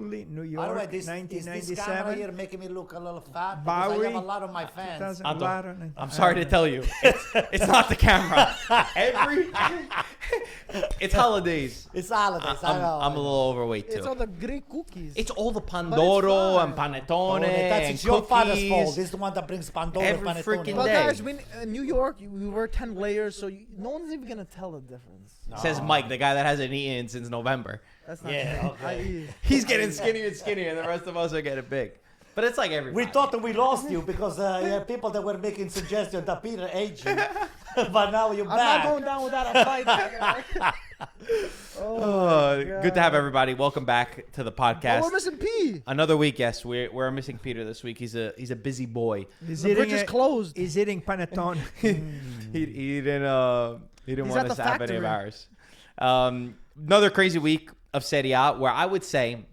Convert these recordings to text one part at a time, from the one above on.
Sully, New By the York, way, this camera 1997. here making me look a little fat because Bowery, I have a lot of my fans. I'm sorry to tell you, it's not the camera. It's holidays. It's holidays. I know. I'm a little overweight too. It's all the Greek cookies. It's all the Pandoro and Panettone That's and your father's cookies. fault. This is the one that brings Pandoro Every Panettone. freaking But day. guys, in New York, we wear 10 layers, so no one's even gonna tell the difference. Says Mike, the guy that hasn't eaten since November. That's not Yeah, true. okay. I eat. He's getting skinnier and skinnier, and the rest of us are getting big. But it's like everybody. We thought that we lost you because you had people that were making suggestions that Peter aged you. But now you're I'm back. not going down without a fight. Good to have everybody. Welcome back to the podcast. Oh, we're missing P. Another week, yes. We're missing Peter this week. He's a busy boy. The bridge is closed. He's eating panettone. He didn't want He's at us the to have any of factory. ours. Another crazy week of Serie A, where I would say,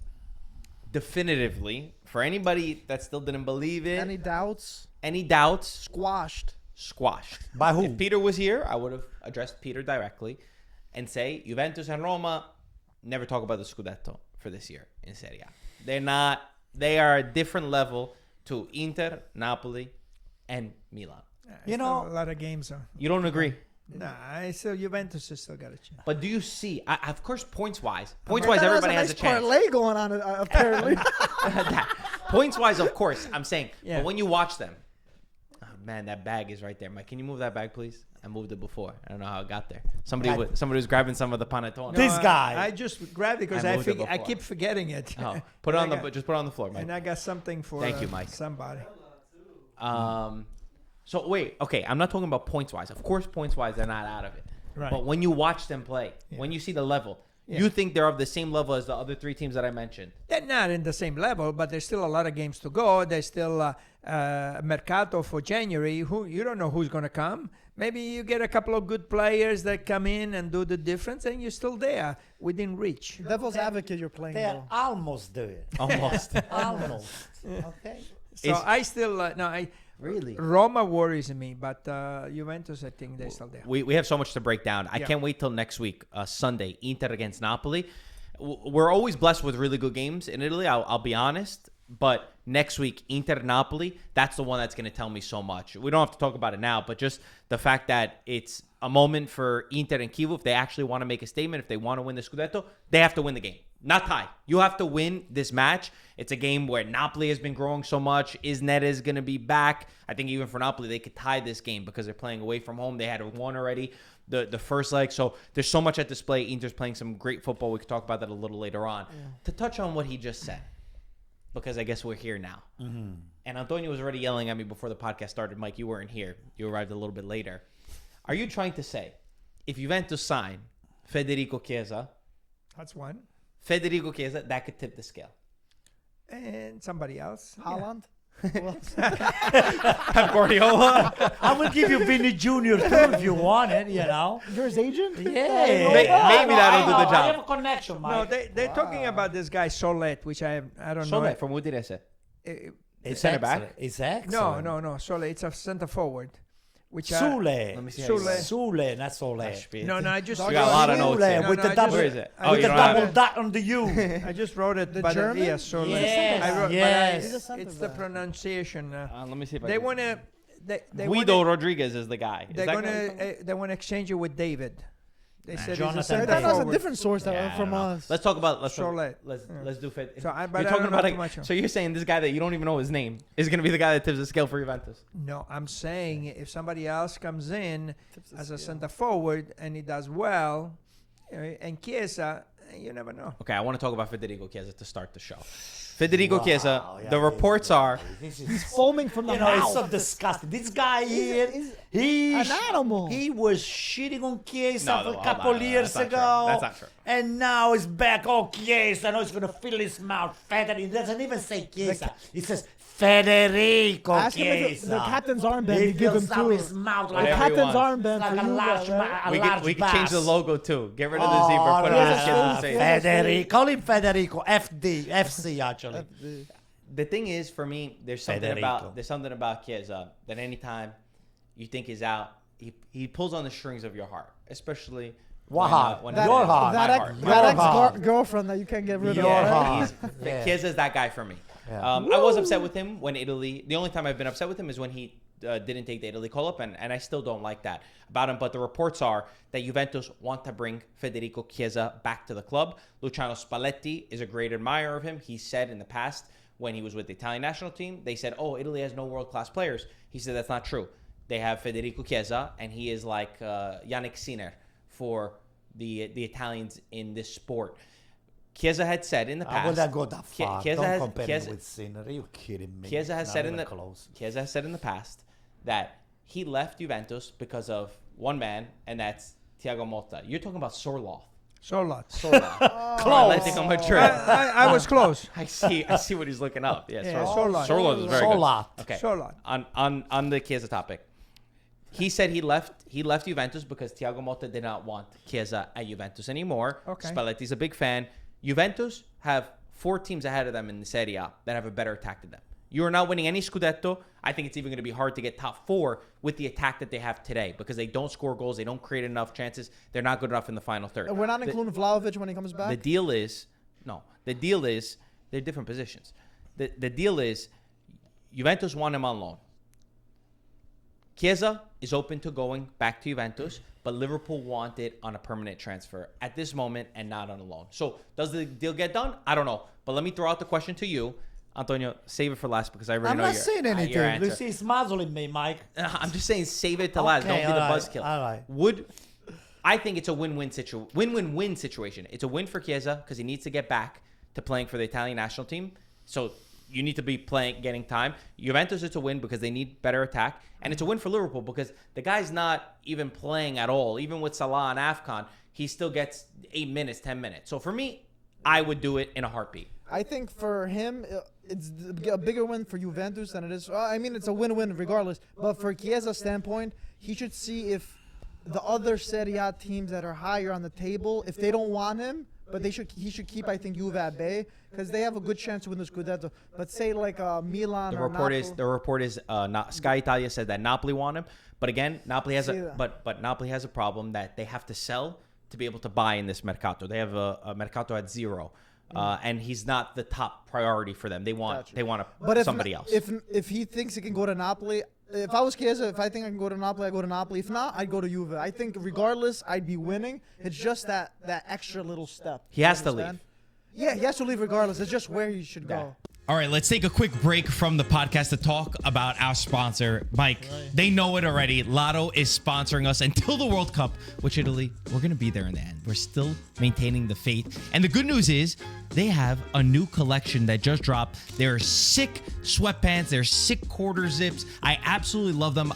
definitively, for anybody that still didn't believe it, Any doubts? any doubts, Squashed. By who? If Peter was here, I would have addressed Peter directly and say, Juventus and Roma, never talk about the Scudetto for this year in Serie A. They are a different level to Inter, Napoli, and Milan. You know, a lot of games. You don't agree? Nah, still Juventus has still got a chance. But do you see, of course, points-wise, That everybody a has nice a chance. parlay going on, apparently. Points-wise, of course, I'm saying. Yeah. But when you watch them, oh, man, that bag is right there. Mike, can you move that bag, please? I moved it before. I don't know how it got there. Somebody was grabbing some of the panettone. This guy. I just grabbed it because I I, moved it I before. keep forgetting it. Oh, And just put it on the floor, Mike. And I got something for Thank you, Mike. somebody. So wait, okay, I'm not talking about points-wise. Of course, points-wise, they're not out of it. Right. But when you watch them play, when you see the level, you think they're of the same level as the other three teams that I mentioned. They're not in the same level, but there's still a lot of games to go. There's still Mercato for January. You don't know who's going to come. Maybe you get a couple of good players that come in and do the difference, and you're still there within reach. Devil's advocate, you're playing. they're Though. almost there. Almost. Almost. Okay. So I still Really? Roma worries me, but Juventus, I think they're still there. We have so much to break down. I can't wait till next week, Sunday, Inter against Napoli. We're always blessed with really good games in Italy, I'll be honest. But next week, Inter Napoli, that's the one that's going to tell me so much. We don't have to talk about it now, but just the fact that it's a moment for Inter and Chievo. If they actually want to make a statement, if they want to win the Scudetto, they have to win the game. Not tie. You have to win this match. It's a game where Napoli has been growing so much. Isnetta is going to be back. I think even for Napoli, they could tie this game because they're playing away from home. They had won already the first leg. So there's so much at display. Inter's playing some great football. We could talk about that a little later on. Yeah. To touch on what he just said, because I guess we're here now. Mm-hmm. And Antonio was already yelling at me before the podcast started. Mike, you weren't here. You arrived a little bit later. Are you trying to say if Juventus sign Federico Chiesa, That's one. Federico Chiesa, that could tip the scale? And somebody else. Holland? Pep Guardiola? I will give you Vinny Jr. too if you want it, you know. You're his agent? Yeah. Maybe that'll do the I job. have a connection, Mike. No, they're talking about this guy Solet, which I don't know. Solet from Udinese. It's center back? It's excellent. No. Solet, it's a center forward. Which Sule. Let me see how you Sule. Sule, not Sole. No, I just You got a lot of notes Sule here. with the I double. just- Where is it? I With you the don't have double it. dot on the U. I just wrote it. The but German? Yeah, Solet. Yes, I wrote, yes. It's the pronunciation. Let me see if I They can- want to. They Guido wanna, Rodriguez is the guy. Is They're that gonna. guy? They want to exchange it with David. They said Jonathan he's a center That was a forward. different source that Yeah, I from don't know. us. Let's talk about let's do Fed. So I- but You're I talking don't know about too much. so you're saying this guy that you don't even know his name is going to be the guy that tips the scale for Juventus? No, I'm saying if somebody else comes in as a center forward and he does well, and Chiesa, you never know. Okay, I want to talk about Federico Chiesa to start the show. Federico Chiesa, yeah, the reports are He's foaming from the You know, mouth. it's so disgusting. This guy here, an animal. He was shitting on Chiesa No, a hold couple on, years that's not true. ago. That's not true. And now he's back. Oh, Chiesa. Now he's going to fill his mouth. He doesn't even say Chiesa. He says Federico Ask him if Chiesa. the captain's armband He you give him fills up too. his mouth The like, Whatever he captain's wants. armband like for a you. large, right? we could change the bass. logo too. Get rid of the zebra, put it on his kids and say it. Federico. Call him Federico. FC actually. The thing is, for me, there's something Federico. about Chiesa that anytime you think he's out, he pulls on the strings of your heart, especially Wow. when Your he- heart. my That heart. Your heart. ex-girlfriend that you can't get rid of. Your right? heart. Yeah. Chiesa's that guy for me. Yeah. I was upset with him when Italy. The only time I've been upset with him is when he didn't take the Italy call up, and I still don't like that about him. But the reports are that Juventus want to bring Federico Chiesa back to the club. Luciano Spalletti is a great admirer of him. He said in the past when he was with the Italian national team, they said, "Oh, Italy has no world-class players." He said that's not true. They have Federico Chiesa, and he is like Yannick Sinner for the Italians in this sport. Chiesa had said in the past. I wouldn't go that far. Chiesa Don't has- compare Chiesa- him with Sinner. Are you kidding me? Chiesa has Not said in even the close. Chiesa has said in the past that he left Juventus because of one man, and that's Thiago Motta. You're talking about Sorloth. Sorloth. Sorloth. Close. Atletico Madrid. I was close. I see what he's looking up. Yeah, Sorloth. Sorloth is very Sorloth. good. Okay. Sorloth. On the Chiesa topic. He said he left Juventus because Thiago Motta did not want Chiesa at Juventus anymore. Okay. Spalletti's a big fan. Juventus have 4 teams ahead of them in the Serie A that have a better attack than them. You are not winning any Scudetto. I think it's even going to be hard to get top 4 with the attack that they have today because they don't score goals. They don't create enough chances. They're not good enough in the final third. We're not including Vlahovic when he comes back. The deal is they're different positions. The deal is Juventus want him on loan. Chiesa is open to going back to Juventus, but Liverpool want it on a permanent transfer at this moment and not on a loan. So does the deal get done? I don't know. But let me throw out the question to you. Antonio, save it for last because I already I'm know not your, saying your anything. answer. Lucy's muzzling me, Mike. I'm just saying save it to last. Don't Okay, be the all right, buzzkill. all right. I think it's a win-win situation. It's a win for Chiesa because he needs to get back to playing for the Italian national team. So you need to be getting time. Juventus, it's a win because they need better attack. And it's a win for Liverpool because the guy's not even playing at all. Even with Salah and AFCON, he still gets 8 minutes, 10 minutes. So for me, I would do it in a heartbeat. I think for him, it's a bigger win for Juventus than it is. I mean, it's a win-win regardless. But for Chiesa's standpoint, he should see if the other Serie A teams that are higher on the table, if they don't want him, but he should keep, I think, Juve at bay because they have a good chance to win the Scudetto. But say like Milan The or report is Sky Italia said that Napoli want him, but again, Napoli has See that. but Napoli has a problem that they have to sell to be able to buy in this mercato. They have a mercato at 0, and he's not the top priority for them. They want somebody else. If he thinks he can go to Napoli, if I was Chiesa, if I think I can go to Napoli, I go to Napoli. If not, I'd go to Juve. I think regardless, I'd be winning. It's just that extra little step. He has to leave. Yeah, he has to leave regardless. It's just where he should go. All right, let's take a quick break from the podcast to talk about our sponsor, Mike. They know it already. Lotto is sponsoring us until the World Cup, which Italy, we're going to be there in the end. We're still maintaining the faith. And the good news is they have a new collection that just dropped. They're sick sweatpants. They're sick quarter zips. I absolutely love them.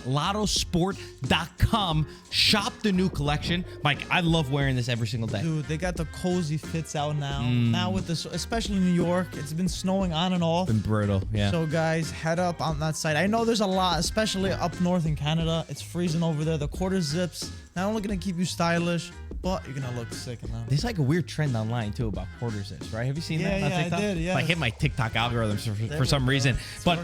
LottoSport.com. Shop the new collection. Mike, I love wearing this every single day. Dude, they got the cozy fits out now. Now with this, especially in New York, it's been snowing on and off. Been brutal, yeah. So guys, head up on that side. I know there's a lot, especially up north in Canada. It's freezing over there. The quarter zips, not only gonna keep you stylish, but you're gonna look sick in them. There's like a weird trend online too about quarter zips, right? Have you seen that on Yeah, I TikTok? did, yeah. Like hit my TikTok algorithms for some reason. But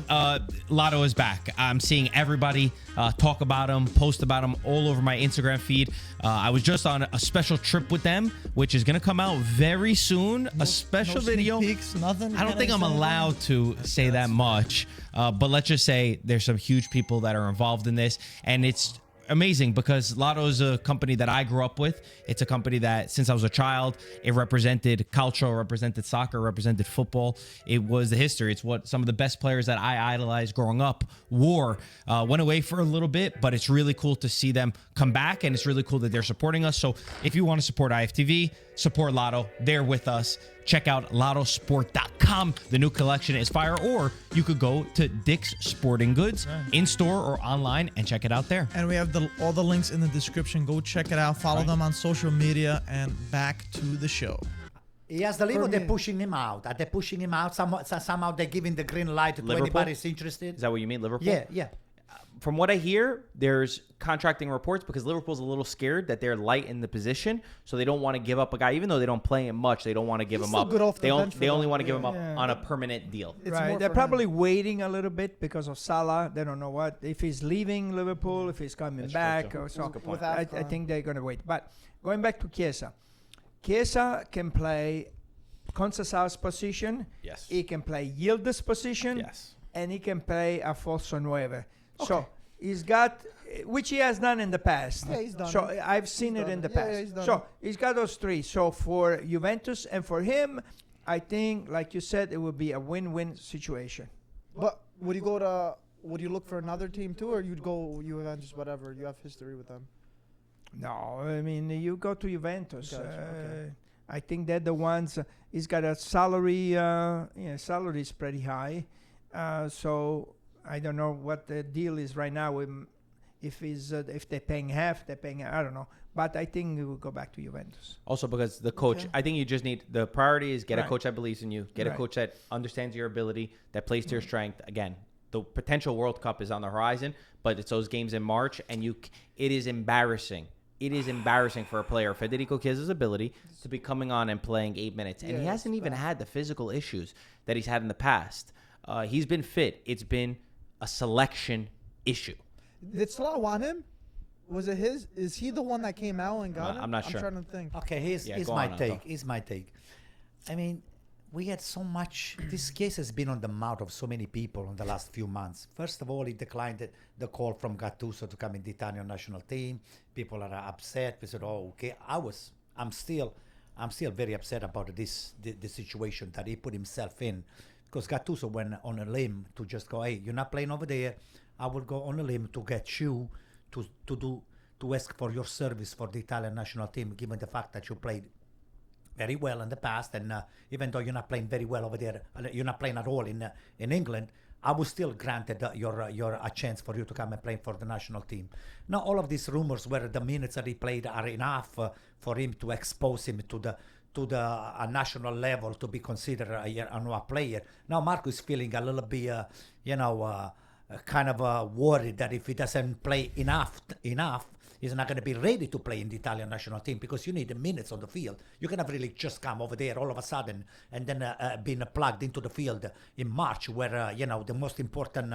Lotto is back. I'm seeing everybody talk about them, post about them all over my Instagram feed. I was just on a special trip with them, which is gonna come out very soon. A special sneak video. peeks, nothing. I don't think I'm allowed to say that much, but let's just say there's some huge people that are involved in this, and it's amazing because Lotto is a company that I grew up with. It's a company that since I was a child, it represented CALCIO, represented soccer, represented football. It was the history. It's what some of the best players that I idolized growing up wore. Went away for a little bit, but it's really cool to see them come back, and it's really cool that they're supporting us. So if you want to support IFTV, support Lotto. They're with us. Check out LottoSport.com. The new collection is fire, or you could go to Dick's Sporting Goods in store or online and check it out there. And we have all the links in the description. Go check it out. Follow them on social media. And back to the show. He has the leave, or For they're me. pushing him out? Are they pushing him out? Somehow they're giving the green light to Liverpool? anybody who's interested? Is that what you mean, Liverpool? Yeah. from what I hear, there's contracting reports because Liverpool's a little scared that they're light in the position, so they don't want to give up a guy, even though they don't play him much. They don't want to give He's him still up. good off the bench for They only them. want to give him up Yeah. on a permanent deal. It's right. more They're for probably waiting a little bit because of Salah. They don't know what if he's leaving Liverpool, if he's coming That's true, back. too. Or so. That's a good With point. I AFCON. think they're going to wait. But going back to Chiesa, Chiesa can play Conceição's position. Yes. He can play Yildiz position. Yes. And he can play a falso nueve. So he's got, which he has done in the past. Yeah, he's done So it. I've seen He's it done in it. the Yeah, past. yeah, he's done So it. he's got those three. So for Juventus and for him, I think, like you said, it would be a win-win situation. But would you go to? Would you look for another team too, or you'd go Juventus, whatever? You have history with them. No, I mean, you go to Juventus. Gotcha, okay. I think they're the ones. He's got a salary. Salary is pretty high. So I don't know what the deal is right now. If they're paying half, they're paying. I don't know. But I think we will go back to Juventus. Also, because the coach, Okay. I think you just need the priority is get a Right. coach that believes in you, get a Right. coach that understands your ability, that plays to your strength. Again, the potential World Cup is on the horizon, but it's those games in March, and it is embarrassing. It is embarrassing for a player, Federico Chiesa's ability to be coming on and playing 8 minutes, and Yeah, he it's hasn't even bad. had the physical issues that he's had in the past. He's been fit. It's been a selection issue. Did Salah want him? Was it his? Is he the one that came out and got him? I'm not sure. I'm trying to think. Okay, here's Yeah, go on, my Anto. take. Here's my take. I mean, we had so much. This case has been on the mouth of so many people in the last few months. First of all, he declined the call from Gattuso to come in the Italian national team. People are upset. We said, "Oh, okay." I'm still very upset about the situation that he put himself in, because Gattuso went on a limb to just go, "Hey, you're not playing over there. I will go on a limb to get you to ask for your service for the Italian national team, given the fact that you played very well in the past, and even though you're not playing very well over there, you're not playing at all in England, I was still granted your a chance for you to come and play for the national team." Now, all of these rumors where the minutes that he played are enough for him to expose him to the national level to be considered a new player. Now, Marco is feeling a little bit, kind of worried that if he doesn't play enough, he's not going to be ready to play in the Italian national team, because you need the minutes on the field. You cannot really just come over there all of a sudden and then being plugged into the field in March, where the most important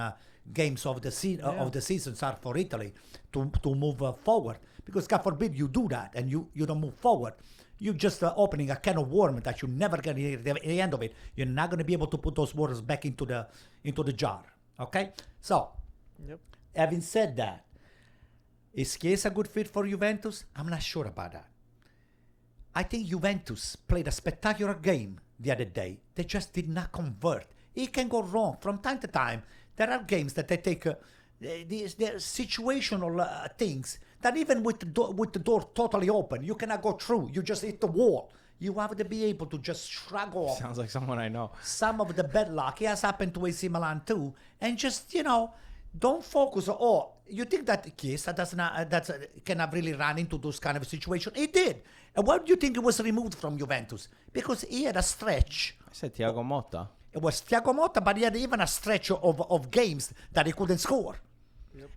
games of the seasons are for Italy to move forward. Because God forbid you do that and you don't move forward, you're just opening a can of worms that you're never going to hear the end of it. You're not going to be able to put those waters back into the jar. Okay, so Yep. having said that, is Chiesa a good fit for Juventus? I'm not sure about that. I think Juventus played a spectacular game the other day. They just did not convert. It can go wrong from time to time. There are games that they take these situational things that even with the door totally open, you cannot go through. You just hit the wall. You have to be able to just shrug off Sounds like someone I know. some of the bad luck. It has happened to AC Milan too. And just, don't focus. You think that Chiesa cannot really run into those kind of situations? He did. And why do you think he was removed from Juventus? Because he had a stretch. I said Thiago Motta. It was Thiago Motta, but he had even a stretch of games that he couldn't score.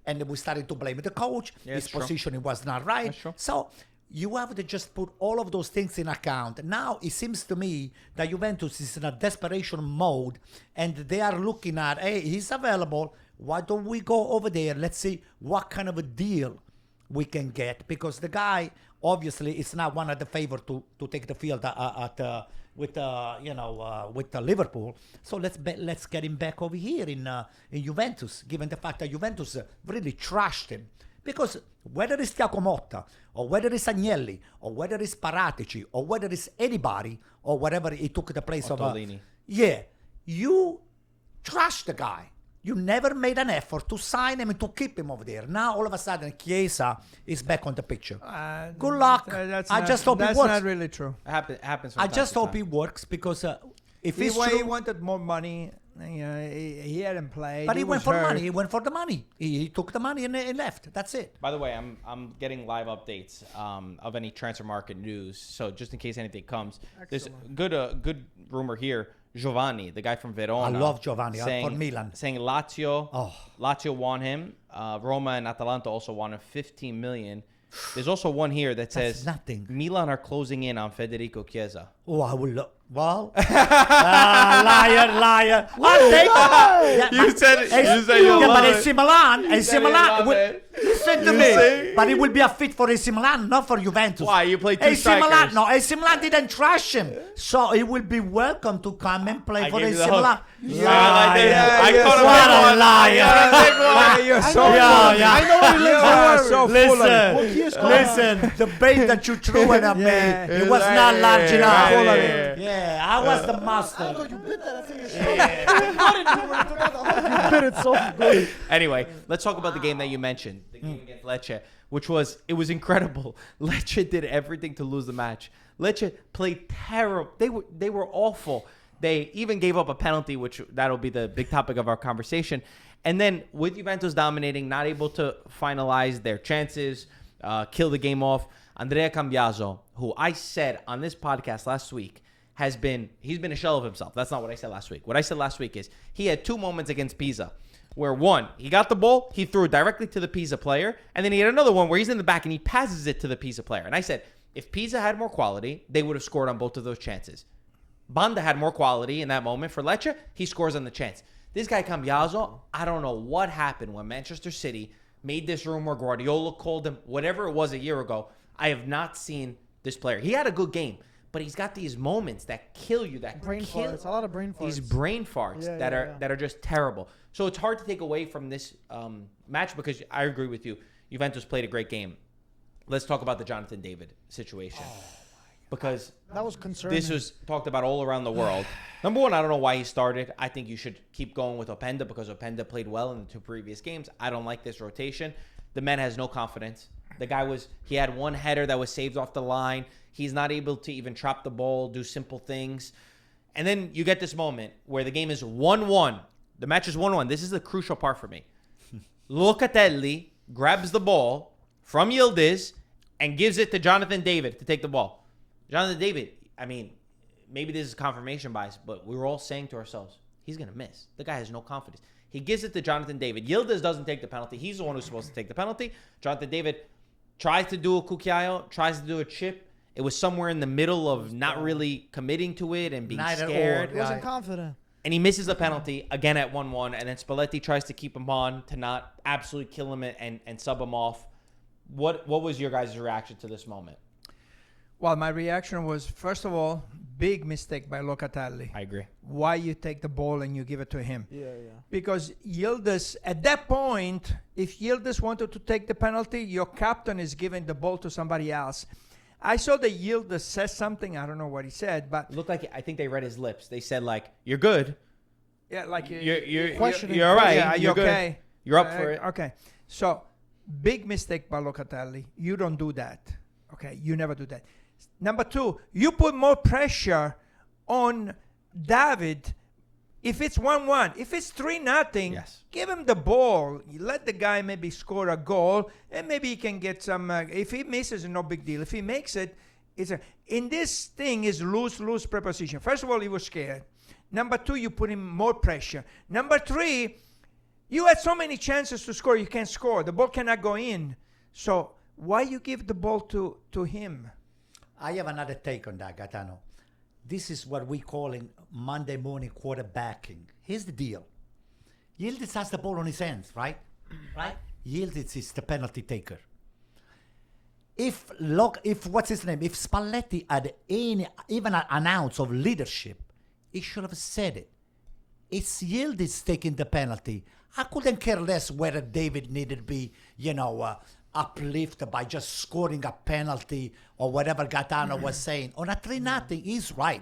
And we started to blame the coach. Yeah, His it's true. positioning was not right. That's true. So you have to just put all of those things in account. Now it seems to me that Juventus is in a desperation mode, and they are looking at, hey, he's available. Why don't we go over there? Let's see what kind of a deal we can get, because the guy obviously is not one of the favorite to take the field with Liverpool. So let's get him back over here in Juventus, given the fact that Juventus really trashed him. Because whether it's Thiago Motta, or whether it's Agnelli, or whether it's Paratici, or whether it's anybody, or whatever he took the place of, Ottolini. you trashed the guy. You never made an effort to sign him and to keep him over there. Now, all of a sudden, Chiesa is back on the picture. Good luck. I just hope it That's works. not really true. It happens from I time just to hope time. it works, because if He it's true... he wanted more money. He hadn't played. But he went was for hurt. money. He went for the money. He took the money and left. That's it. By the way, I'm getting live updates of any transfer market news. So just in case anything comes, there's good rumor here. Giovanni, the guy from Verona. I love Giovanni for saying, Milan. Saying Lazio, Oh. Lazio want him. Roma and Atalanta also want him 15 million. There's also one here that That's says nothing. Milan are closing in on Federico Chiesa. Oh, I will look. Well, liar. I'll take it. You said it. You said Yeah, you but love AC it. Milan, AC said you Milan. love it. Listen to You me. see? But it will be a fit for AC Milan, not for Juventus. Why? You play two AC strikers. Milan, no, AC Milan didn't trash him. So he will be welcome to come and play I for gave you AC the hook. Milan. Yeah, I like that. I caught him What with a one. liar. You're I so know, Yeah, yeah. I know where he You lives. are Don't so worry. full of it. Well, he is Listen, the bait that you threw at me, Yeah, it was not large enough. full of it. Yeah, I was the master. You bit that. I think you're You bit it so good. Anyway, let's talk about the game that you mentioned, the game against Lecce, which was incredible. Lecce did everything to lose the match. Lecce played terrible. They were awful. They even gave up a penalty, which that'll be the big topic of our conversation. And then with Juventus dominating, not able to finalize their chances, kill the game off, Andrea Cambiaso, who I said on this podcast last week, he's been a shell of himself. That's not what I said last week. What I said last week is he had two moments against Pisa where one, he got the ball, he threw it directly to the Pisa player, and then he had another one where he's in the back and he passes it to the Pisa player. And I said, if Pisa had more quality, they would have scored on both of those chances. Banda had more quality in that moment for Lecce. He scores on the chance. This guy Cambiaso, I don't know what happened when Manchester City made this rumor, Guardiola called him, whatever it was a year ago. I have not seen this player. He had a good game, but he's got these moments that kill you, that Brain kill. farts. A lot of brain farts. These brain farts Yeah, that yeah. are just terrible. So it's hard to take away from this match because I agree with you. Juventus played a great game. Let's talk about the Jonathan David situation. Because That was concerning. this was talked about all around the world. Number one, I don't know why he started. I think you should keep going with Openda because Openda played well in the two previous games. I don't like this rotation. The man has no confidence. The guy he had one header that was saved off the line. He's not able to even trap the ball, do simple things. And then you get this moment where the game is 1-1. The match is 1-1. This is the crucial part for me. Locatelli grabs the ball from Yildiz and gives it to Jonathan David to take the ball. Jonathan David, I mean, maybe this is confirmation bias, but we were all saying to ourselves, he's going to miss. The guy has no confidence. He gives it to Jonathan David. Yildiz doesn't take the penalty. He's the one who's supposed to take the penalty. Jonathan David tries to do a cucchiaio, tries to do a chip. It was somewhere in the middle of not really committing to it and being Neither scared. or. Wasn't confident. And he misses the penalty again at 1-1. And then Spalletti tries to keep him on to not absolutely kill him and sub him off. What was your guys' reaction to this moment? Well, my reaction was, first of all, big mistake by Locatelli. I agree. Why you take the ball and you give it to him? Yeah. Because Yildiz, at that point, if Yildiz wanted to take the penalty, your captain is giving the ball to somebody else. I saw that Yildiz says something. I don't know what he said, but It looked like, I think they read his lips. They said, like, you're good. yeah, like You're Questioning. all right. Yeah, are you You're good. okay? You're up for it. Okay. So, big mistake by Locatelli. You don't do that. Okay, you never do that. Number two, you put more pressure on David. If it's 1-1, if it's 3-0, Yes. give him the ball. You let the guy maybe score a goal, and maybe he can get some. If he misses, no big deal. If he makes it, in this thing is lose preposition. First of all, he was scared. Number two, you put him more pressure. Number three, you had so many chances to score, you can't score. The ball cannot go in. So why you give the ball to him? I have another take on that, Gaetano. This is what we call in Monday morning quarterbacking. Here's the deal. Yildiz has the ball on his hands, right? Right? Yildiz is the penalty taker. If what's his name? If Spalletti had even an ounce of leadership, he should have said it. It's Yildiz taking the penalty. I couldn't care less whether David needed to be, uplifted by just scoring a penalty or whatever Gaetano was saying. On a 3-0, he's right.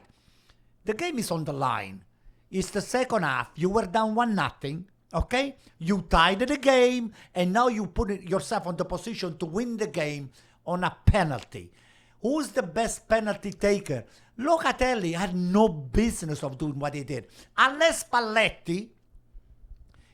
The game is on the line. It's the second half. You were down 1-0, okay? You tied the game, and now you put yourself on the position to win the game on a penalty. Who's the best penalty taker? Locatelli had no business of doing what he did. Unless Spalletti,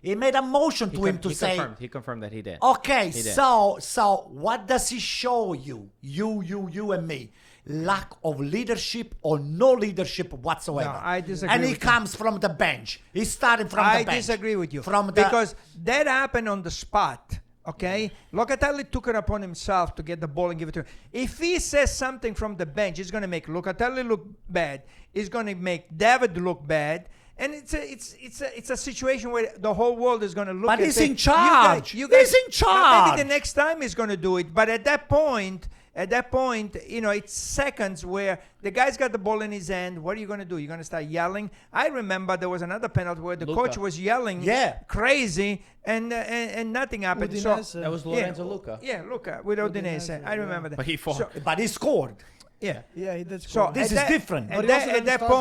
he made a motion to him to say... He confirmed that he did. Okay, He did. so what does he show you? You and me. lack of leadership or no leadership whatsoever. No, I disagree And he with you. comes from the bench. He's starting from the I bench. disagree with you. From the, because that happened on the spot. Okay, Locatelli took it upon himself to get the ball and give it to him. If he says something from the bench, it's going to make Locatelli look bad. It's going to make David look bad. And it's a situation where the whole world is going to look But at he's it. in charge. You guys, He's in charge. Maybe the next time he's going to do it. But at that point, it's seconds where the guy's got the ball in his hand. What are you going to do? You're going to start yelling? I remember there was another penalty where the coach was yelling crazy and nothing happened. Udinese. That was Lorenzo Luca. Yeah, Luca with Udinese. I remember that. But he fought. but he scored. Yeah. Yeah, he did So score. This at is that- different. At But he that, also at didn't that start the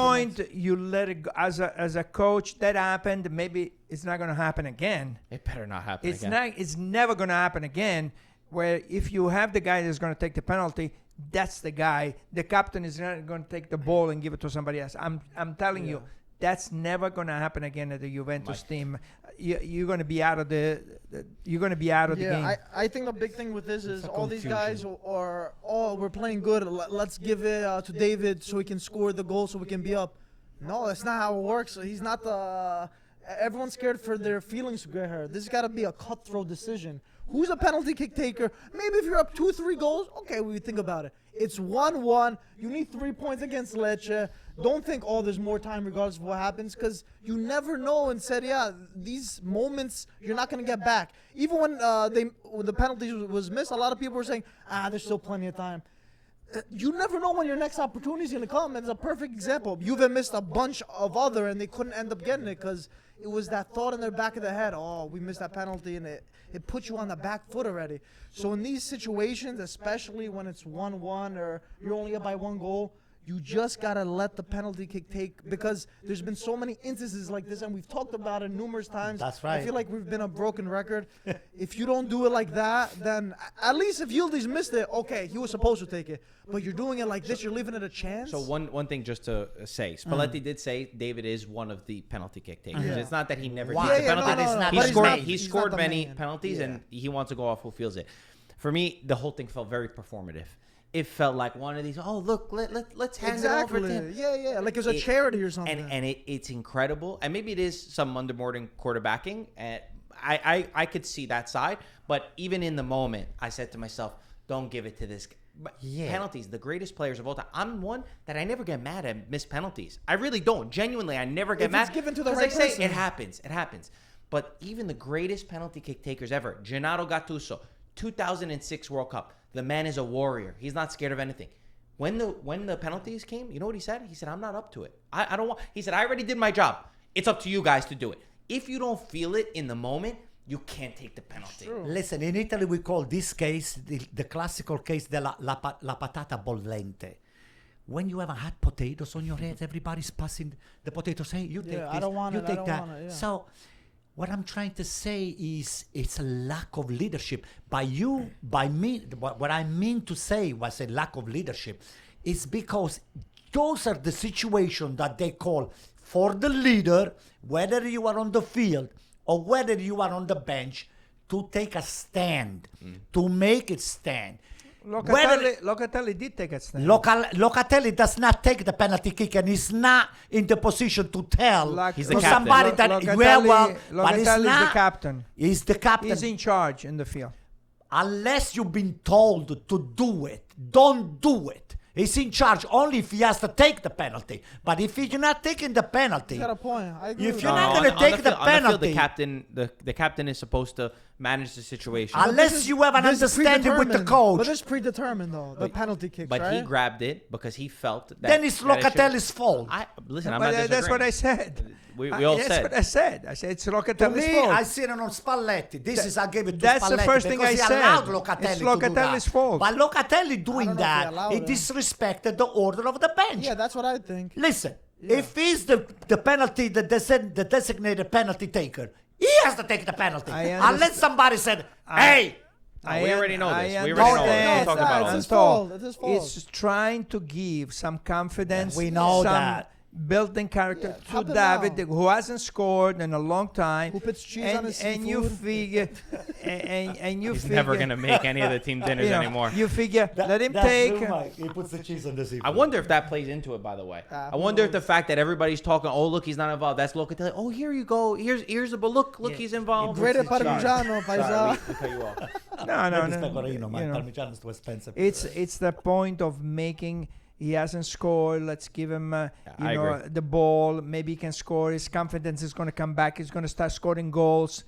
point, you let it go. As a coach, that happened. Maybe it's not going to happen again. It better not happen It's again. not. It's never going to happen again. Where if you have the guy that's going to take the penalty, that's the guy. The captain is not going to take the ball and give it to somebody else. I'm telling you, that's never going to happen again at the Juventus team. You're going to be out of the. You're going to be out of the game. I think the big thing with this is all these guys are, we're playing good. Let's give it to David so he can score the goal so we can be up. No, that's not how it works. He's not the. Everyone's scared for their feelings to get hurt. This has got to be a cutthroat decision. Who's a penalty kick taker? Maybe if you're up 2-3 goals, okay, we think about it. It's 1-1. You need 3 points against Lecce. Don't think, there's more time regardless of what happens, because you never know in Serie A. These moments you're not going to get back. Even when the penalty was missed, a lot of people were saying, there's still plenty of time. You never know when your next opportunity is going to come. And it's a perfect example. Juve missed a bunch of other, and they couldn't end up getting it because it was that thought in their back of the head, we missed that penalty, and it puts you on the back foot already. So in these situations, especially when it's 1-1 or you're only up by 1 goal, you just got to let the penalty kick take, because there's been so many instances like this, and we've talked about it numerous times. That's right. I feel like we've been a broken record. If you don't do it like that, then at least if Yildiz missed it, okay, he was supposed to take it. But you're doing it like this, you're leaving it a chance. So one thing just to say, Spalletti did say David is one of the penalty kick takers. Yeah. It's not that he never Wow. takes Yeah, the yeah, penalty. no, no, no, He but he's scored. not- He he's scored not the many man. penalties, Yeah. and he wants to go off who feels it. For me, the whole thing felt very performative. It felt like one of these. Oh, look, let's hand it over Exactly. to him. Yeah. Like it was a charity or something. And it's incredible. And maybe it is some underboarding quarterbacking. And I could see that side. But even in the moment, I said to myself, don't give it to this guy. But penalties, the greatest players of all time. I'm one that I never get mad at missed penalties. I really don't. Genuinely, I never get If mad. it's given to the 'Cause right I say person. it happens. It happens. But even the greatest penalty kick takers ever, Gennaro Gattuso, 2006 World Cup. The man is a warrior. He's not scared of anything. When the penalties came, you know what he said? He said, I'm not up to it. I don't want. He said, I already did my job. It's up to you guys to do it. If you don't feel it in the moment, you can't take the penalty. Listen, in Italy we call this case the classical case della la patata bollente. When you have hot potatoes on your head, everybody's passing the potatoes. Hey, you take this, I don't want you it, I take don't that. want it, yeah. So what I'm trying to say is it's a lack of leadership. By me, what I mean to say was a lack of leadership. It's because those are the situations that they call for the leader, whether you are on the field or whether you are on the bench, to take a stand, to make it stand. Locatelli did take a stand. Locatelli does not take the penalty kick, and he's not in the position to tell He's to the captain. somebody that but he's Locatelli is not. the captain. He's the captain. He's in charge in the field. Unless you've been told to do it, don't do it. He's in charge only if he has to take the penalty. But if you're not taking the penalty, You got a point. I agree if with you're that. not going to take the on the field, penalty, the captain is supposed to manage the situation. unless you have an This is understanding with the predetermined. coach, But it's predetermined, though. The penalty kicks, But right? he grabbed it because he felt that. then it's that it should- Locatelli's fault. Listen, I'm But not that's what I disagreeing. said. We all That's said. what I said. I said it's To Locatelli's me, fault. I see it on Spalletti. I gave it to That's Spalletti the first thing because I he said. allowed Locatelli It's to do Locatelli's that. fault. But Locatelli doing know if he that, allowed he it. disrespected the order of the bench. Yeah, that's what I think. Listen, if he's the penalty, the designated penalty taker, he has to take the penalty. I Unless understand. somebody said, hey, We already know this. We understand. already know this. No, We talked about it's all his this. fault. It's his fault. It's trying to give some confidence. We know some, that. building character Yeah, to help him David, out. who hasn't scored in a long time. Who puts cheese on his and you seafood. figure, and you He's figure, never gonna make any of the team dinners you know, anymore. You figure, let him That's take. true, Mike. He puts the cheese on the seafood. I wonder if that plays into it. By the way, I who wonder if the knows? fact that everybody's talking, oh look, he's not involved. That's Locatelli. Oh, here you go. Here's the but look, Yeah. he's involved. Greater Sorry. Parmigiano, Sorry, paisa. we cut you off. No, Maybe no. Pecorino, my you know. Parmigiano is too expensive. It's the point of making. He hasn't scored. Let's give him, I agree. the ball. Maybe he can score. His confidence is going to come back. He's going to start scoring goals.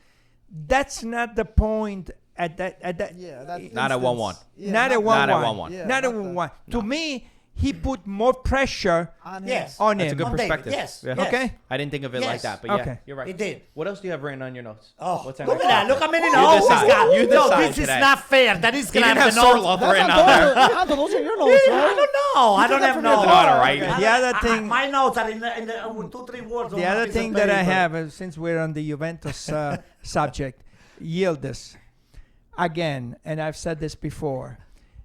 That's not the point at that. Yeah, that Not at instance. 1-1. Yeah, not at 1-1. Not at 1-1. Yeah, Not at not that. 1-1. To me, he put more pressure On him. Yes. on That's a him. good On David, perspective. yes, Yeah. yes. Okay. I didn't think of it like Yes. that, but Okay. yeah, you're right. He did. What else do you have written on your notes? Oh, What's on look your at that. notes? Look how many You notes decide. he's got. You No, decide this is today. not fair. That is He didn't gonna have have the notes. Sorloth That's written not on there. those, those are your notes, I right? don't know. I don't that have from your notes. daughter, right? The other thing- My notes are in the 2-3 words. on The a other piece thing of that I paper. have, since we're on the Juventus subject, Yildiz. Again, and I've said this before,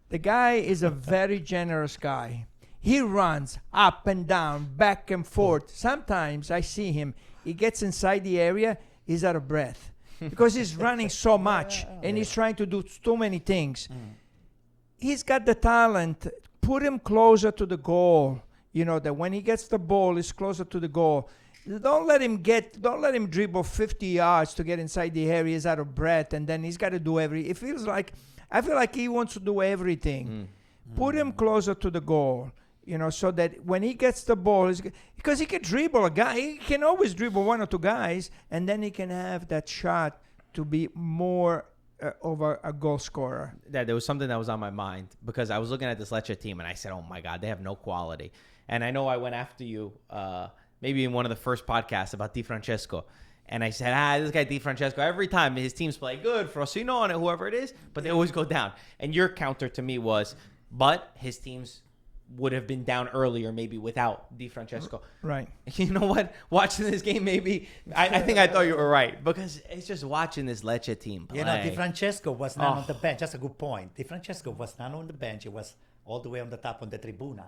the guy is a very generous guy. He runs up and down, back and forth. Sometimes I see him, he gets inside the area, he's out of breath because he's running so much and he's trying to do too many things. He's got the talent. Put him closer to the goal. You know, that when he gets the ball, he's closer to the goal. Don't let him dribble 50 yards to get inside the area. He's out of breath, and then he's got to do I feel like he wants to do everything. Put him closer to the goal, you know, so that when he gets the ball, because he can dribble a guy. He can always dribble one or two guys, and then he can have that shot to be more over a goal scorer. That there was something that was on my mind because I was looking at this Lecce team and I said, oh my God, they have no quality. And I know I went after you maybe in one of the first podcasts about Di Francesco. And I said, this guy Di Francesco, every time his teams play good, Frosino and whoever it is, but they always go down. And your counter to me was, but his teams would have been down earlier maybe without Di Francesco. Right. You know what? Watching this game, maybe, I think I thought you were right because it's just watching this Lecce team play. You know, Di Francesco was not on the bench. That's a good point. Di Francesco was not on the bench. He was all the way on the top on the tribuna.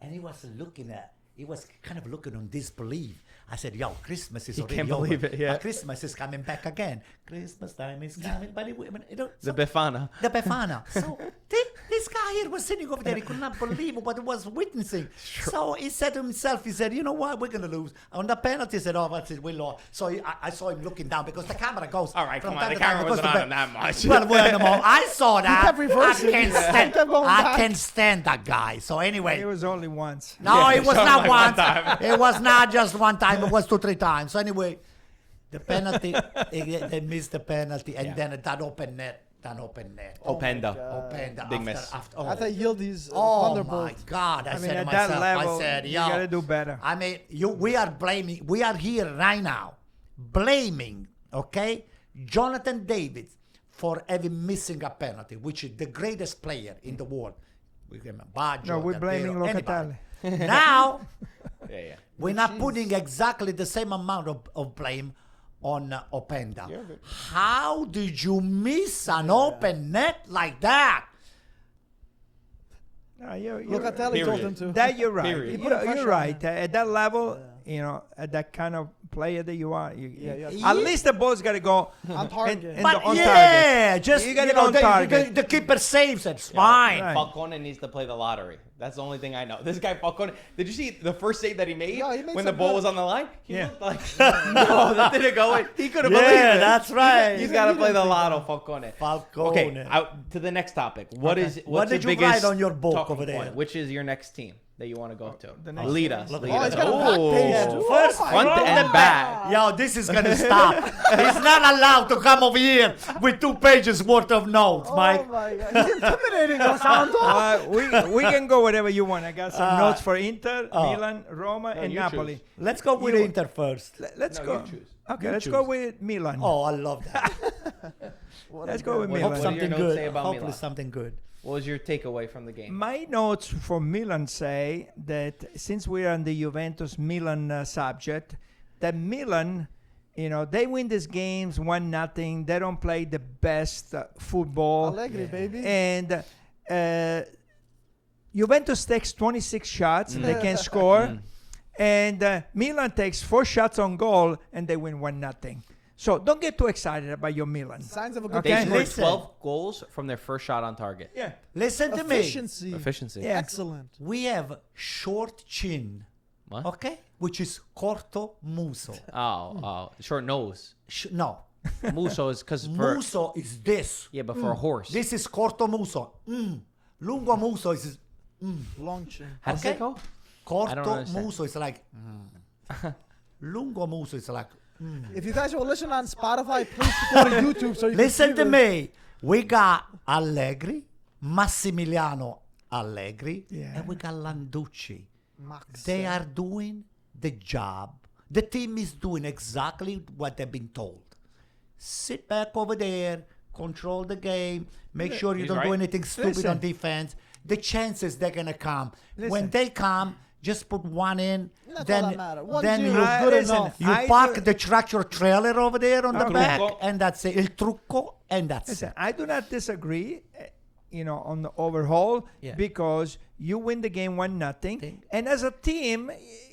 And he was kind of looking on disbelief. I said, yo, Christmas is already can't over. believe it, yeah. But Christmas is coming back again. Christmas time is coming. But The Befana. the Befana. So this guy here was sitting over there. He could not believe what he was witnessing. So he said to himself, he said, you know what, we're going to lose. On the penalty, he said, oh, that's it, we lost. So I saw him looking down because the camera goes. All right, from come on. time The to time, camera it goes wasn't to on him that much. well, I saw that. kept reversing. I can't Yeah. stand, Kept going I back. can't stand that guy. So anyway. It was only once. No, Yeah, it was something not like one once. time. It was not just one time. It was 2-3 times. So anyway, the penalty, they missed the penalty, and then that open net. Openda. Opened Big miss. After, I thought Yildiz oh Thunderbolt. my God! I, I mean, said to at myself, that level, I said, you yo, got to do better. I mean, we are here right now, blaming, okay, Jonathan David for having missing a penalty, which is the greatest player in the world. We can Baggio, No, we're Del blaming Piero, Locatelli. anybody. Now, Yeah. we're not putting exactly the same amount of blame on Openda. How did you miss an open net like that? No, you're Locatelli told Period. him to. that you're right. Period. You're right. At that level, you know, at that kind of player that you are, yeah. at least the ball's got to go On target. in But on yeah, target. just You gotta go on target. the keeper saves it. It's fine. Right. Falcone needs to play the lottery. That's the only thing I know. This guy Falcone. Did you see the first save that he made, Yeah, he made when the some ball good- was on the line? He Yeah. looked like no, that didn't go in. He could have believed it. that's right. He's got to play the lotto, Falcone. Falcone. Okay, to the next topic. What's What your did you biggest write on your book talking over there? point? Which is your next team that you want to go to? the next Lead team. us. Look, Lead oh, us. he's got a back page, too. First, Front and back. Yo, this is gonna stop. He's not allowed to come over here with 2 pages worth of notes, Mike. Oh my God. He's intimidating us, Santo. We can go whatever you want. I got some notes for Inter, Milan, Roma, and you Napoli. choose. Let's go with You- Inter first. Let's No, go. you choose. Okay, You let's choose. go with Milan. Oh, I love that. Let's go with What- Milan. what do your Something notes good. say about Hopefully Milan? something good. What was your takeaway from the game? My notes for Milan say that since we're on the Juventus-Milan subject, that Milan, you know, they win these games 1-0. They don't play the best football. Allegri, baby. And Juventus takes 26 shots. They can score. And Milan takes 4 shots on goal and they win 1-0. So don't get too excited about your Milan. Signs of a good Okay. They team. scored Listen. 12 goals from their first shot on target. Yeah. Listen to me. Efficiency. Efficiency. Yeah. Excellent. We have short chin, What? okay? Which is corto muso. Oh, short nose. No, Muso is because for muso is this. yeah, but for a horse. This is corto muso. Lungo muso is Long chin. How does it okay. go? corto understand. muso is like. Lungo muso is like. If you guys will listen on Spotify, please go to YouTube so you Listen can to see me. We got Allegri, Massimiliano Allegri, Yeah. and we got Landucci. Max. They are doing the job. The team is doing exactly what they've been told. Sit back over there, control the game, make sure you He's don't do right. anything stupid Listen. on defense. The chances they're gonna come. When Listen. they come, just put one in. That's then all that matter. 1-0 then is you, good listen, enough. you I park do- the tractor trailer over there on the Okay. back, Trucco. and that's it. El trucco, and that's Listen, it. I do not disagree, on the overhaul Yeah. because you win the game 1-0, and as a team,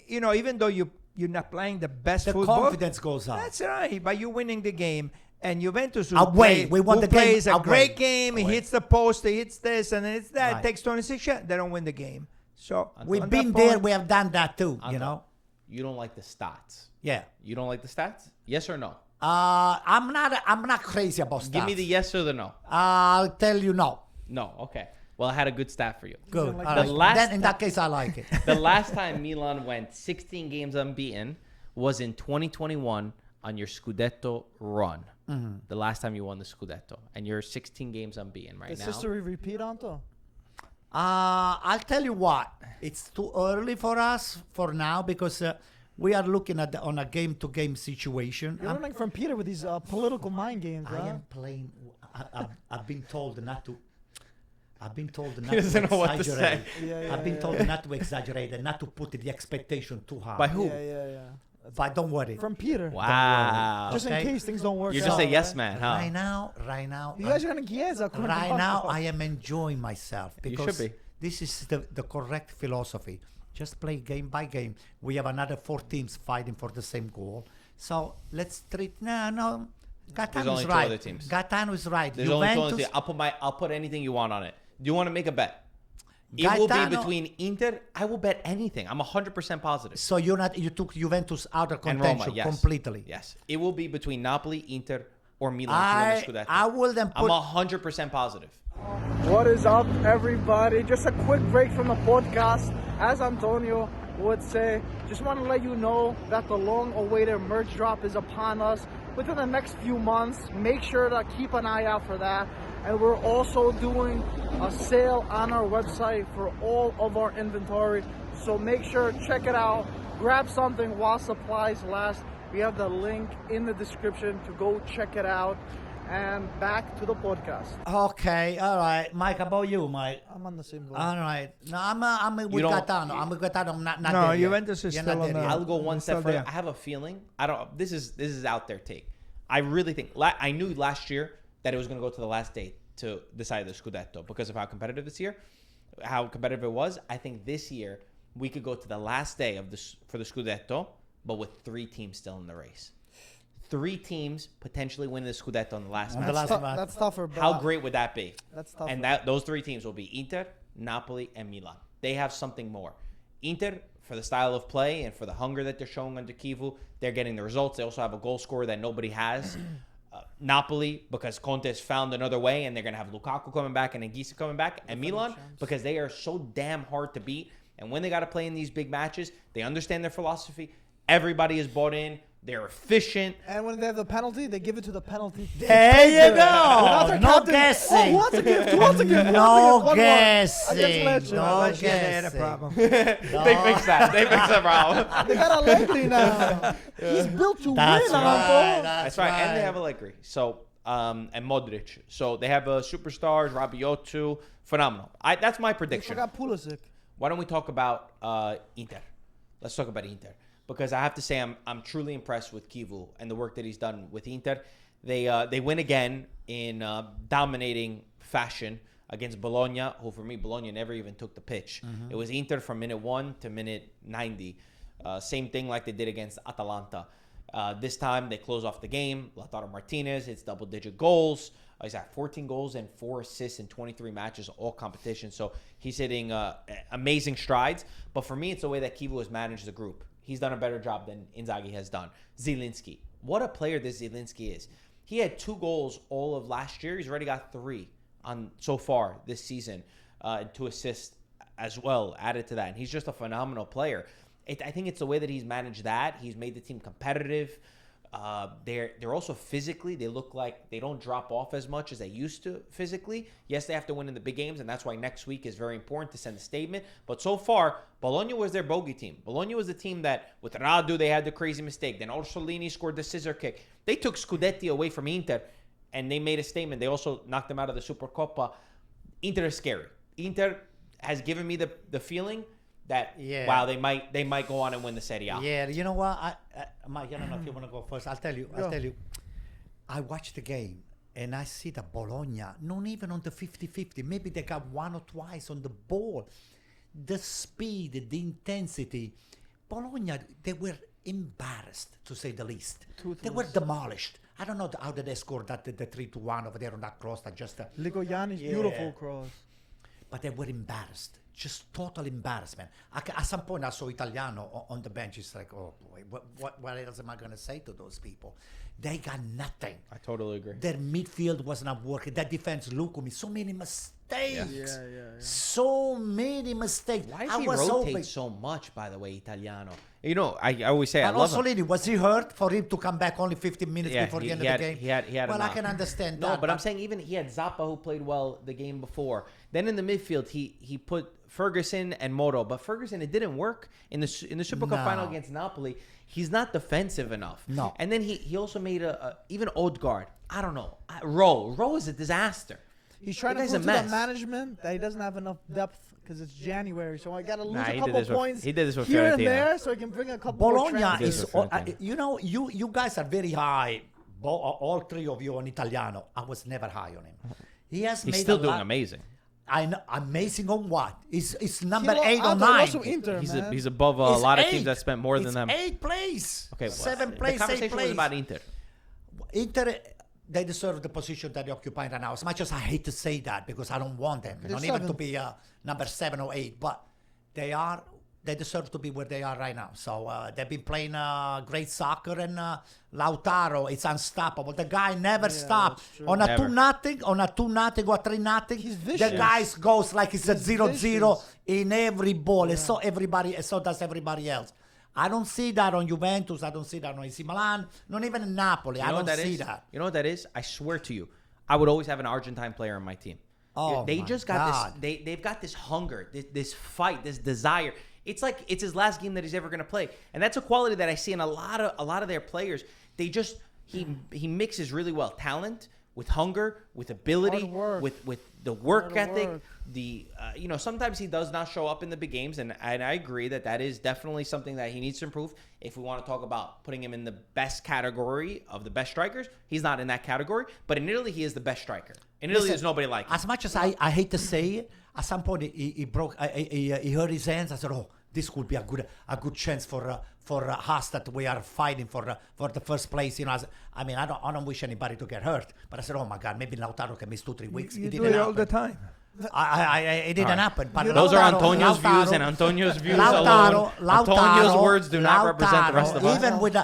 even though you're not playing the best The football, confidence goes up. that's right. But you're winning the game, and Juventus who Away. We won who the game plays a away. great game. He hits the post, he hits this, and it's that. Right. Takes 26 shots. They don't win the game. So We've on been that there. point- We have done that too. You Anto, know. You don't like the stats. Yeah. You don't like the stats? Yes or no? I'm not crazy about stats. Give me the yes or the no. I'll tell you no. No. Okay. Well, I had a good stat for you. Good. like All the right. last Then in that case, I like it. The last time Milan went 16 games unbeaten was in 2021 on your Scudetto run. The last time you won the Scudetto. And you're 16 games unbeaten right Does now. history repeat, Anto? I'll tell you what. It's too early for us for now because we are looking at on a game-to-game situation. You're learning from Peter with these political mind games, I huh? am playing. I've been told not to. I've been told not He doesn't to know what to exaggerate. say. Yeah, I've been told not to exaggerate and not to put the expectation too high. By who? Yeah. But don't worry. From Peter. Wow. Just Okay. in case things don't work You're out. just a yes right? man, huh? Right now. You guys are going to Chiesa. Right now, I am enjoying myself You because should be. this is the correct philosophy. Just play game by game. We have another 4 teams fighting for the same goal. So let's treat. No. There's Gaetano only is 2 right. other teams. Gaetano is right. There's only 2 Juventus. other teams. I'll put anything you want on it. Do you want to make a bet? It will be Gaetano- between Inter. I will bet anything. I'm 100% positive. So you took Juventus out of And contention Roma, yes. completely. Yes. It will be between Napoli, Inter, or Milan to win the Scudetto. I will then I'm put. 100% positive. What is up, everybody? Just a quick break from the podcast. As Antonio would say, just want to let you know that the long-awaited merch drop is upon us within the next few months. Make sure to keep an eye out for that. And we're also doing a sale on our website for all of our inventory. So make sure, check it out. Grab something while supplies last. We have the link in the description to go check it out. And back to the podcast. Okay, all right, Mike. How about you, Mike? I'm on the same goal. All right. No, I'm with don't- Gaetano. I'm with Gaetano. I'm not No, there yet. Juventus is You're still not on there the- yet. I'll go one Still step further. there. I have a feeling. I don't. This is out there take. I really think. I knew last year that it was going to go to the last day to decide the Scudetto because of how competitive this year, how competitive it was. I think this year we could go to the last day of this for the Scudetto, but with 3 teams still in the race. 3 teams potentially winning the Scudetto on the last On the match. last match. That's tougher. But How great would that be? That's tougher. And those 3 teams will be Inter, Napoli, and Milan. They have something more. Inter, for the style of play and for the hunger that they're showing under Kivu, they're getting the results. They also have a goal scorer that nobody has. Napoli, because Conte's found another way, and they're going to have Lukaku coming back and Anguissa coming back. And Milan, because they are so damn hard to beat. And when they got to play in these big matches, they understand their philosophy. Everybody is bought in. They're efficient. And when they have the penalty, they give it to the penalty. There you Without go. their No captain. Oh, guessing. who wants a gift? Who wants a gift? No guessing. Against Lecce. No Lecce, they had a guessing. problem. They fixed that. They fixed that problem. They got Allegri now. He's built to That's win, right. Anto. That's right. And they have Allegri. So, and Modric. So they have superstars, Rabiot, phenomenal. That's my They prediction. forgot Pulisic. Why don't we talk about Inter? Let's talk about Inter. Because I have to say I'm truly impressed with Kivu and the work that he's done with Inter. They win again in dominating fashion against Bologna, who for me, Bologna never even took the pitch. It was Inter from minute 1 to minute 90. Same thing like they did against Atalanta. This time they close off the game. Lautaro Martinez hits double-digit goals. He's at 14 goals and 4 assists in 23 matches, all competitions. So he's hitting amazing strides. But for me, it's the way that Kivu has managed the group. He's done a better job than Inzaghi has done. Zielinski. What a player this Zielinski is. He had 2 goals all of last year. He's already got 3 on so far this season. And 2 assists as well added to that. And he's just a phenomenal player. I think it's the way that he's managed that. He's made the team competitive. They're also physically, they look like they don't drop off as much as they used to physically. Yes, they have to win in the big games, and that's why next week is very important to send a statement. But so far, Bologna was their bogey team. Bologna was the team that, with Radu, they had the crazy mistake. Then Orsolini scored the scissor kick. They took Scudetti away from Inter, and they made a statement. They also knocked them out of the Supercoppa. Inter is scary. Inter has given me the feeling that, wow, they might go on and win the Serie A. Yeah, you know what? Mike, I don't know if you want to go first. I'll tell you. I watched the game, and I see that Bologna, not even on the 50-50, maybe they got 1 or twice on the ball. The speed, the intensity. Bologna, they were embarrassed, to say the least. They were demolished. I don't know how did they score that the 3-1 over there on that cross. That just Ligoiani's beautiful cross. But they were embarrassed. Just total embarrassment. At some point, I saw Italiano on the bench. It's like, oh boy, what else am I going to say to those people? They got nothing. I totally agree. Their midfield was not working. That defense, Lukumi, so many mistakes. Yeah. So many mistakes. Why does he rotate so much, by the way, Italiano? You know, I always say and I love him. Solini, was he hurt for him to come back only 15 minutes before the end of the game? He had well, I can understand that. No, but I'm saying even he had Zappa who played well the game before. Then in the midfield, he put Ferguson and Moro. But Ferguson, it didn't work in the Super Cup final against Napoli. He's not defensive enough. No. And then he also made even Odegaard. I don't know. Rowe is a disaster. He's trying to prove to the management that he doesn't have enough depth because it's January. So I got to lose a couple points he did this with here Fiorentina. and there so he can bring a couple more Bologna transfers. is, you know, you guys are very high. All 3 of you on Italiano. I was never high on him. He's still doing amazing. I know, amazing on what? It's number 8 or 9. Also Inter, He's above a lot of teams that spent more than them. 8th place. Okay, 7th place, 8th the conversation place. was about Inter. Inter, they deserve the position that they occupy right now. As much as I hate to say that because I don't want them, not even to be number 7 or 8, but they deserve to be where they are right now. So they've been playing great soccer, and Lautaro is unstoppable. The guy never stops. On a 2-0, on a 2-0 or 3-0, he's vicious. the guy goes like it's a 0-0 in every ball. And so does everybody else. I don't see that on Juventus. I don't see that on AC Milan. Not even in Napoli. I don't see that. You know what that is? I swear to you, I would always have an Argentine player on my team. Oh, they my just God. got this. They've got this hunger, this fight, this desire. It's like it's his last game that he's ever going to play, and that's a quality that I see in a lot of their players. They just he mixes really well talent with hunger, with ability, with the work ethic. The sometimes he does not show up in the big games, and I agree that is definitely something that he needs to improve. If we want to talk about putting him in the best category of the best strikers, he's not in that category. But in Italy, he is the best striker. In Italy, there's nobody like him. As much as I hate to say it, at some point he broke. He hurt his hands. I said, "Oh, this could be a good chance for us that we are fighting for the first place." You know, I don't wish anybody to get hurt, but I said, "Oh my God, maybe Lautaro can miss 2-3 weeks." You do it all the time. It didn't happen. But those are Antonio's views, and Antonio's views alone. Antonio's words do not represent the rest of us. Even with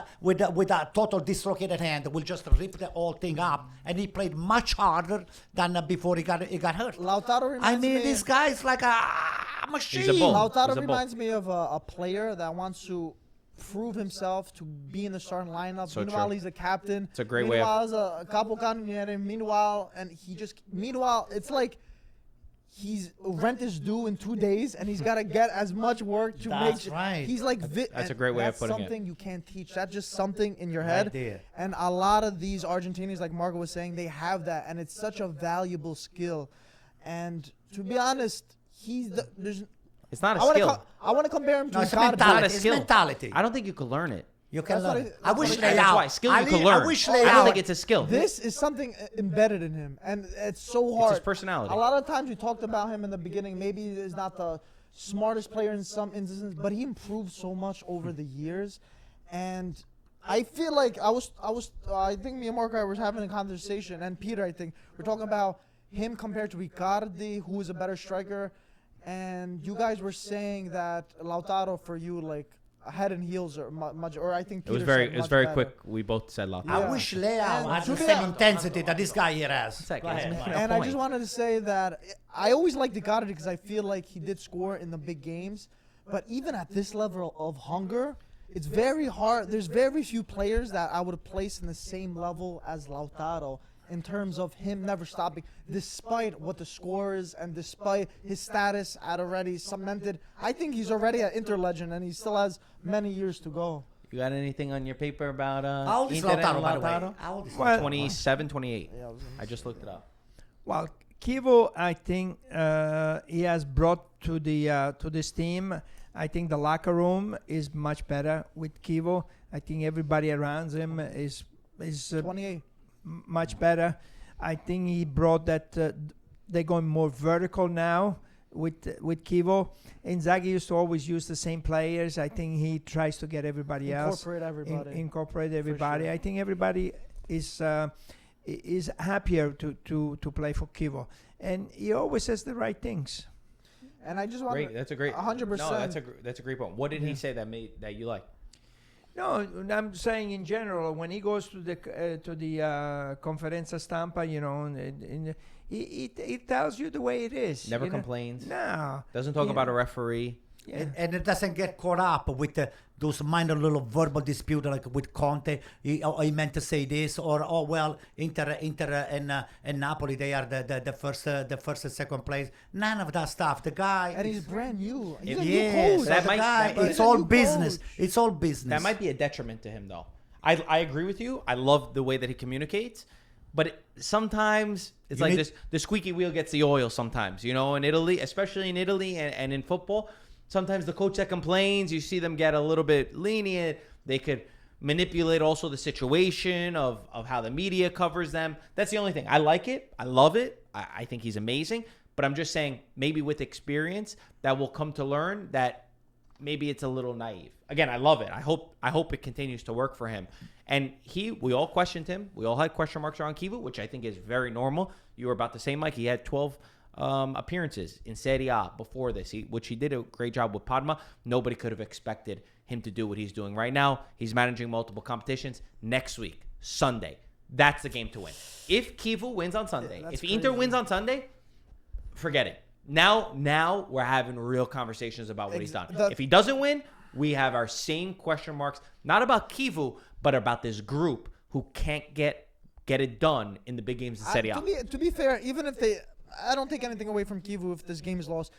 a total dislocated hand, will just rip the whole thing up. And he played much harder than before he got hurt. Lautaro reminds me. This guy's like a machine. He's a bull. Lautaro reminds me of a player that wants to prove himself to be in the starting lineup. So meanwhile, true. he's a captain. It's a great way. Meanwhile, he's a capocannoniere. Meanwhile, it's like he's rent is due in 2 days, and he's got to get as much work to That's make. right. He's like that's a great way of putting it. That's something you can't teach. That's just something in your head. Right there. And a lot of these Argentinians, like Marco was saying, they have that, and it's such a valuable skill. And to be honest, It's not a skill. I want to compare him to It's Icardi. mentality. It's It's skill. mentality. I don't think you could learn it. You can That's what learn. it- I wish that's they That's why out. skill you can learn. I wish I they don't out. think it's a skill. This is something embedded in him, and it's so hard. his personality. A lot of times we talked about him in the beginning. Maybe he's not smartest player in some instances, but he improved so much over the years. And I feel like I think me and Marco were having a conversation, and Peter, I think, we're talking about him compared to Icardi, who is a better striker. And you guys were saying that Lautaro for you, like, head and heels are much, or I think It was Peter very said it was much very better. quick. We both said Lautaro. Yeah. I wish Leo had the to be same a- intensity that this guy here has. Exactly. Go ahead, He's Mike. making a And I point. just wanted to say that I always liked Icardi because I feel like he did score in the big games. But even at this level of hunger, it's very hard. There's very few players that I would place in the same level as Lautaro in terms of him never stopping, despite what the score is and despite his status at already cemented. I think he's already an Inter legend, and he still has many years to go. You got anything on your paper about How old is Inter and Lautaro, by the way? Lautaro? How old is Well- Lautaro? 27, 28. Yeah, I was gonna I just looked it up. Well, Kivo, I think he has brought to this team. I think the locker room is much better with Kivo. I think everybody around him is 28. much better. I think he brought that they're going more vertical now with Kivo. Inzaghi used to always use the same players. I think he tries to get everybody else. Incorporate everybody. Incorporate everybody. sure. I think everybody is happier to play for Kivo, and he always says the right things. And I just want Great. That's a great. 100%. No, that's a great point. What did he say that you like? No, I'm saying in general, when he goes to the conferenza stampa, you know, he tells you the way it is. Never you know? complains. No. Doesn't talk Yeah. about a referee. Yeah. And it doesn't get caught up with those minor little verbal disputes like with Conte. He meant to say this, or Inter and Napoli, they are the first and second place. None of that stuff. The guy, And he's brand new. He's a new yes, coach. That the might- guy, that it's might- all New business. coach. It's all business. That might be a detriment to him, though. I agree with you. I love the way that he communicates, but sometimes it's You like need- this: the squeaky wheel gets the oil. Sometimes, you know, in Italy, especially in Italy and in football, sometimes the coach that complains, you see them get a little bit lenient. They could manipulate also the situation of how the media covers them. That's the only thing. I like it. I love it. I think he's amazing. But I'm just saying, maybe with experience, that we'll come to learn that maybe it's a little naive. Again, I love it. I hope it continues to work for him. And we all questioned him. We all had question marks around Kivu, which I think is very normal. You were about to say, Mike, he had 12 appearances in Serie A before this, which he did a great job with Parma. Nobody could have expected him to do what he's doing right now. He's managing multiple competitions. Next week, Sunday, that's the game to win. If Kivu wins on Sunday, that's if Inter crazy. wins on Sunday, forget it. Now we're having real conversations about what he's done. If he doesn't win, we have our same question marks, not about Kivu, but about this group who can't get it done in the big games in Serie A. To be fair, even if I don't take anything away from Kivu if this game is lost.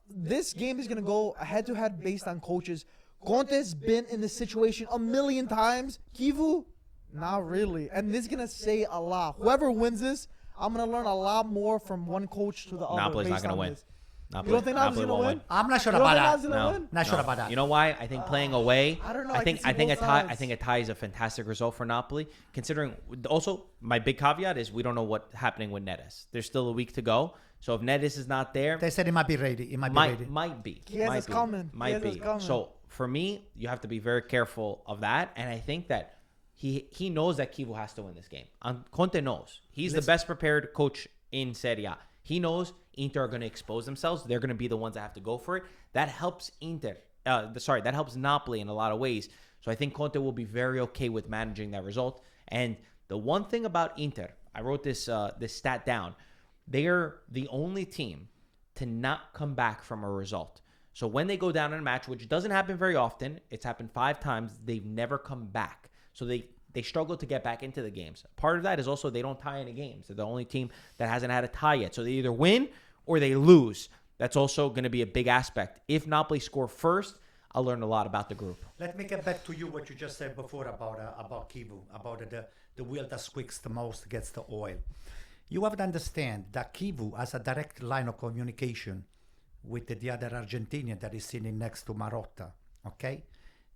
This game is going to go head-to-head based on coaches. Conte's been in this situation a million times. Kivu, not really. And this is going to say a lot. Whoever wins this, I'm going to learn a lot more from one coach to the other. Napoli's not based going to on win. this. Napoli, You don't think Napoli's Napoli going to won't win? I'm not sure You don't about think that. Napoli's gonna No, win? Not sure about that. You know why? I think playing away. I don't know. I I think can see think a both tie. sides. I think a tie is a fantastic result for Napoli. Considering also my big caveat is we don't know what's happening with Neres. There's still a week to go. So if Neres is not there, They said he might be ready. He might be ready. might be. Chiesa's might be, coming. Might Chiesa's be. coming. So for me, you have to be very careful of that. And I think that he knows that Kivu has to win this game. Conte knows. He's the best prepared coach in Serie A. He knows Inter are going to expose themselves. They're going to be the ones that have to go for it. That helps that helps Napoli in a lot of ways. So I think Conte will be very okay with managing that result. And the one thing about Inter, I wrote this stat down. They are the only team to not come back from a result. So when they go down in a match, which doesn't happen very often, it's happened 5 times, they've never come back. So they struggle to get back into the games. Part of that is also they don't tie any games. They're the only team that hasn't had a tie yet. So they either win or they lose. That's also going to be a big aspect. If Napoli score first, I'll learn a lot about the group. Let me get back to you what you just said before about Kivu, about the wheel that squeaks the most gets the oil. You have to understand that Kivu has a direct line of communication with the other Argentinian that is sitting next to Marotta. Okay,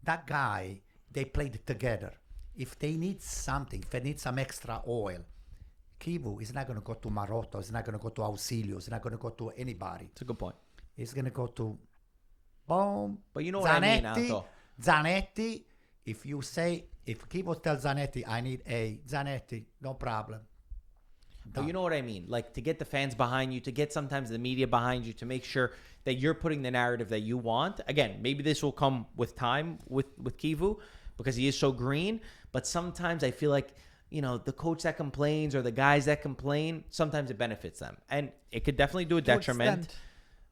that guy, they played together. If they need something, if they need some extra oil, Kivu is not going to go to Marotta. It's not going to go to Auxilio. It's not going to go to anybody. It's a good point. He's going to go to boom. But you know what I mean, Anto. Zanetti. If Kivo tells Zanetti, I need a Zanetti, no problem. But you know what I mean? Like, to get the fans behind you, to get sometimes the media behind you, to make sure that you're putting the narrative that you want. Again, maybe this will come with time with Kivu because he is so green. But sometimes I feel like, you know, the coach that complains or the guys that complain, sometimes it benefits them. And it could definitely do a detriment.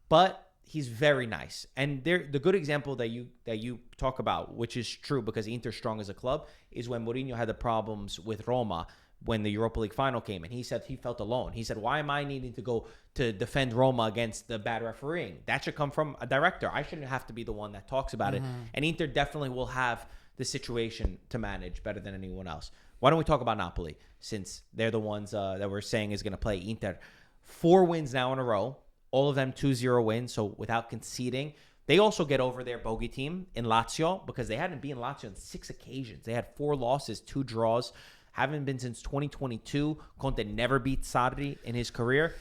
But he's very nice. And the good example that you talk about, which is true because Inter's strong as a club, is when Mourinho had the problems with Roma when the Europa League final came. And he said he felt alone. He said, why am I needing to go to defend Roma against the bad refereeing? That should come from a director. I shouldn't have to be the one that talks about it. And Inter definitely will have the situation to manage better than anyone else. Why don't we talk about Napoli, since they're the ones that we're saying is going to play Inter. 4 wins now in a row, all of them 2-0 wins, so without conceding. They also get over their bogey team in Lazio because they hadn't beaten Lazio on 6 occasions. They had 4 losses, 2 draws, haven't been since 2022. Conte never beat Sarri in his career.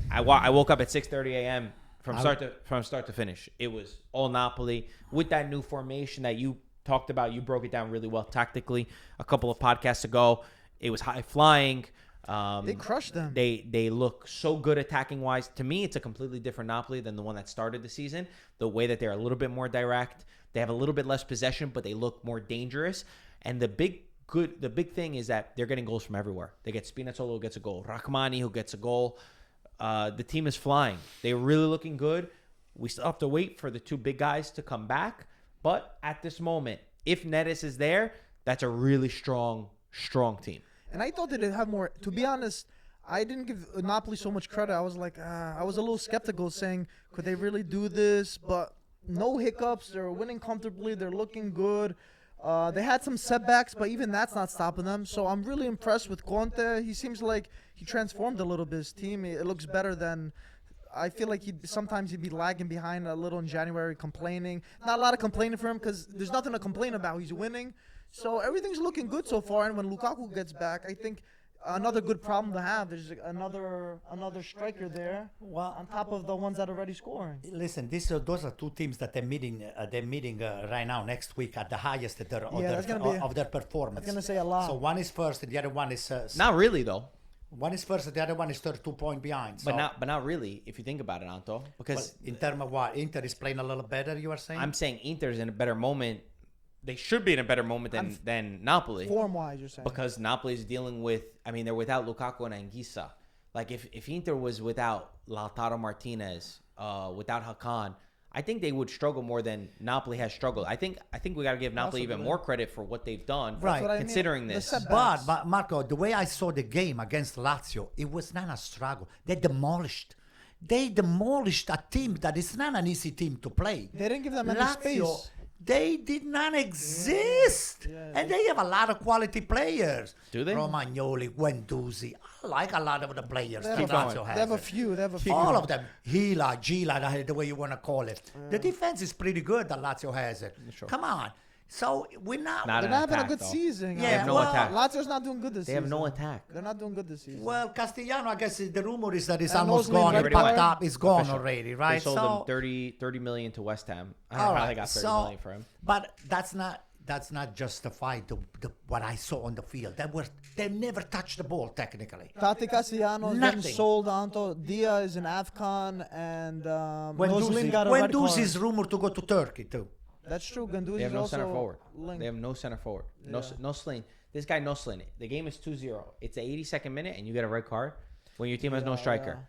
I woke up at 6:30 a.m. from start to finish. It was all Napoli with that new formation that you talked about. You broke it down really well tactically a couple of podcasts ago. It was high flying. They crushed them. They look so good attacking wise. To me, it's a completely different Napoli than the one that started the season. The way that they're a little bit more direct, they have a little bit less possession, but they look more dangerous. And the big thing is that they're getting goals from everywhere. They get Spinazzola who gets a goal, Rachmani who gets a goal. The team is flying. They're really looking good. We still have to wait for the 2 big guys to come back. But at this moment, if Neres is there, that's a really strong team. And I thought that they'd have more. To be honest, I didn't give Napoli so much credit. I was like, I was a little skeptical, saying, could they really do this? But no hiccups. They're winning comfortably. They're looking good. They had some setbacks, but even that's not stopping them. So I'm really impressed with Conte. He seems like he transformed a little bit his team. It looks better than. I feel like sometimes he'd be lagging behind a little in January, complaining. Not a lot of complaining for him because there's nothing to complain about. He's winning. So everything's looking good so far. And when Lukaku gets back, I think another good problem to have. There's another striker there, on top of the ones that are already scoring. Listen, those are 2 teams that they're meeting right now next week at the highest of their performance. That's gonna say a lot. So one is first, and the other one is Not really though. One is first, and the other one is 32 points behind. So. But not really, if you think about it, Anto. Because in terms of what, Inter is playing a little better, you are saying? I'm saying Inter's in a better moment. They should be in a better moment than Napoli. Form-wise, you're saying. Because Napoli is dealing with, they're without Lukaku and Anguissa. Like, if Inter was without Lautaro Martinez, without Hakan, I think they would struggle more than Napoli has struggled. I think we got to give Napoli even more credit for what they've done, considering this. But Marco, the way I saw the game against Lazio, it was not a struggle. They demolished a team that is not an easy team to play. They didn't give them any Lazio, space. They did not exist. And they have a lot of quality players. Do they? Romagnoli, Guendouzi. I like a lot of the players that Lazio has. They have a few. All of them. Gila, the way you want to call it. The defense is pretty good that Lazio has it. Sure. Come on. So we're not they're not having a good though. season. They have no attack. Lazio's not doing good this season. They have no attack. They're not doing good this season. Well, Castellano, I guess the rumor is that it's And almost Mosley gone. red It's card. packed up. It's gone Official. already, right? They sold him 30 million to West Ham. I don't know how they got 30 million for him. But that's not justified what I saw on the field. They never touched the ball technically. Tati Castellanos Nothing. getting sold onto. Dia is in AFCON, and Mosley got a red card. Guendouzi is rumored to go to Turkey too. That's true. Guendouzi They have is no also center forward. linked. They have no center forward. No Noslin. This guy Noslin. The game is 2-0. It's the 82nd minute, and you get a red card when your team has no striker.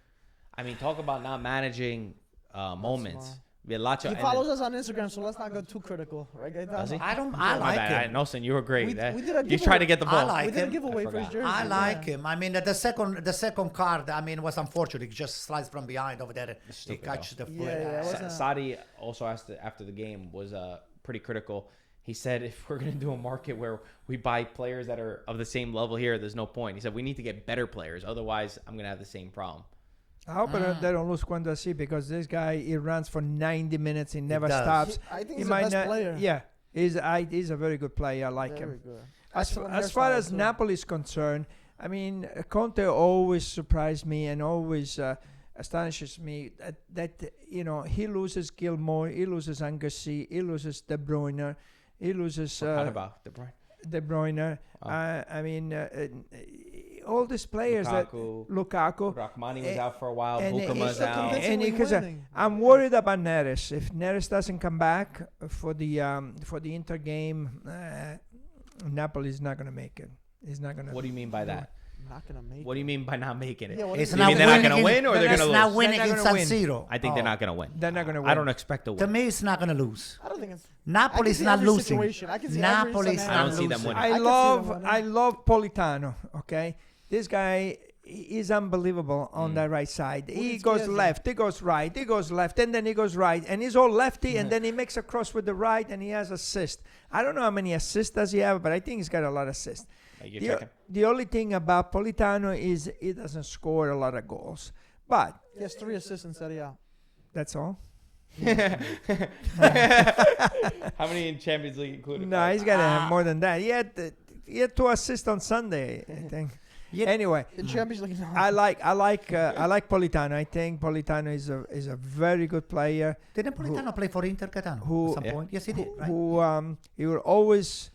Talk about not managing moments. Lazio, He follows us on Instagram, so let's not go too critical, right, guys? Does he? I My like bad. him. Noslin, you were great. We did a You giveaway. tried to get the ball. I We like did a him. giveaway I for his forgot. jersey. I like him. The second card, was unfortunate. He just slides from behind over there. He Stupid, catches the foot. Yeah, it wasn't- Sadi also asked after the game was pretty critical. He said, if we're going to do a market where we buy players that are of the same level here, there's no point. He said, we need to get better players. Otherwise, I'm going to have the same problem. I hope they don't lose Quandasi because this guy, he runs for 90 minutes. He never does. stops. I think He he's the might best not- player. Yeah, he's a very good player. I like Very him. good. As Excellent far hairstyle, as too. Napoli is concerned, Conte always surprised me and always astonishes me that he loses Gilmore, he loses Angassi, he loses De Bruyne, he loses What about De Bruyne? De Bruyne. Oh. I mean, all these players Lukaku. Rahmani was out for a while. and Bukama's it- out. and Convincingly because winning. I'm worried about Neres. If Neres doesn't come back for the Inter game, Napoli's not gonna make it. He's not gonna. What do you mean by that? Not gonna make. What do you mean by not making it? Yeah, what It's do You not mean they're not winning going to in- win or they're it's going to not lose? winning They're in not San gonna win. Siro. I think they're not going to win. They're not gonna win. I don't expect a To win. me, it's not going to lose. I don't think it's. Napoli's see not every losing. situation. I can see every Napoli's scenario. I not don't see them losing. winning. I I can see love them winning. I love Politano. Okay, this guy is unbelievable on the right side. He is goes Chiesa? left, he goes right, he goes left, and then he goes right, and he's all lefty, and then he makes a cross with the right, and he has assist. I don't know how many assists does he have, but I think he's got a lot of assists. You're The, checking. the only thing about Politano is he doesn't score a lot of goals, but He has 3 assists in Serie A. that's all. How many in Champions League included? No, he's got to have more than that. He had 2 assists on Sunday, I think. Yeah. Anyway, In Champions League, no. I like Politano. I think Politano is a very good player. Didn't Politano play for Inter Catano who- at some Yeah. point? Yes, he did. Right? Who he will always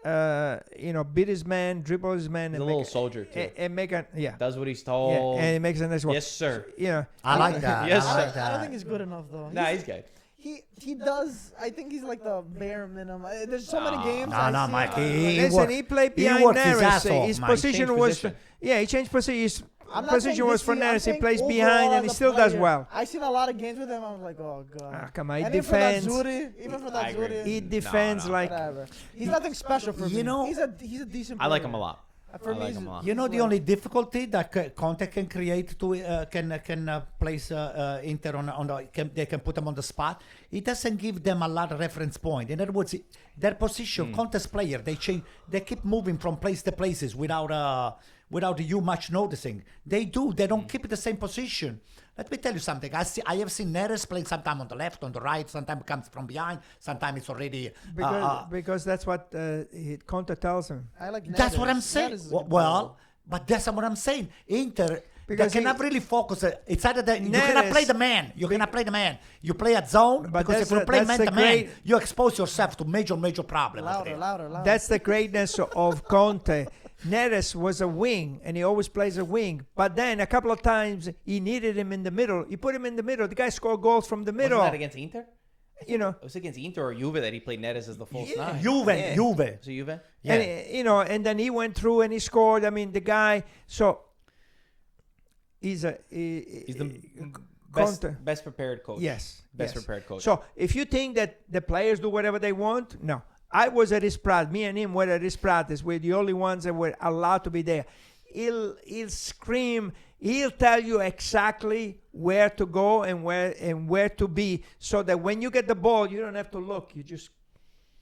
beat his man, dribble his man, He's and a little soldier, too. and make a Does what he's yeah, told. and he makes a nice one. Yes, sir. I like that. Yes, I like sir. I don't that. think he's good enough though. Nah, he's good. He does. I think he's like the bare minimum. There's so many games. No, I no, see Mike. him. He Listen, worked- he played he behind worked his Neres. ass off, His Mike. position Changed was position. he changed position. His I'm not position saying was this for year, I'm Neres. He saying plays overall behind, and he as a still does player. well. I seen a lot of games with him. I was like, oh god. Ah, come on, he And even for that defends. Zuri, even for I that agree. Zuri, He defends no. like whatever. He's nothing special for me. You know- he's a decent. I like player. him a lot. For I me, like he's- him a lot. You know he's the like- only difficulty that Conte can create to can place Inter on the they can put them on the spot. It doesn't give them a lot of reference point. In other words, their position, Conte's player, they keep moving from place to places without you much noticing. They don't keep the same position. Let me tell you something. I have seen Neres playing sometime on the left, on the right, sometimes comes from behind, sometimes it's already because that's what Conte tells him. I like. That's what Neres. I'm saying. Neres is a good Well, player. but that's what I'm saying. Inter, Because they cannot he- really focus. It's either that you Neres- cannot play the man. You cannot play the man. You play at zone But because if you play that's man the to man, great- you expose yourself to major problems. Louder. That's the greatness of Conte. Neres was a wing, and he always plays a wing. But then a couple of times he needed him in the middle. He put him in the middle. The guy scored goals from the middle. Wasn't that against Inter? You know, It was against Inter or Juve that he played Neres as the false nine. Juve. Was it Juve? Yeah. and and then he went through and he scored. I mean, the guy. So he's the Conte. best prepared coach. Yes. Best yes. prepared coach. So if you think that the players do whatever they want, no. I was at his practice. Me and him were at his practice. We're the only ones that were allowed to be there. He'll scream. He'll tell you exactly where to go and where to be, so that when you get the ball, you don't have to look. You just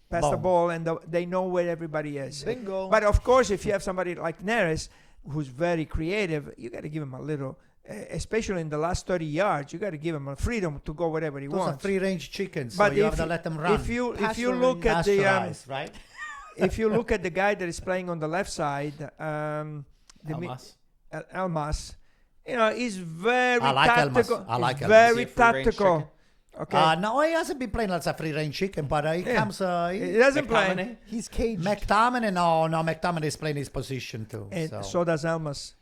pass the Boom. ball, and they know where everybody is. Bingo. But of course, if you have somebody like Neres, who's very creative, you got to give him a little. Especially in the last 30 yards, you got to give him a freedom to go wherever he Those are wants. free-range chickens, But so you if have to you- let them run. If you Pasteurized. look at the Pasteurized, right? if you look at the guy that is playing on the left side, the Almas. Almas, you know, he's very I like Almas. tactical. I like He's Almas. very Is he a free-range tactical. chicken? Okay, No, he hasn't been playing as a free-range chicken, but he Yeah. comes. he doesn't play, McTominay? He's caged. McTominay, no, McTominay is playing his position too. and so does Almas.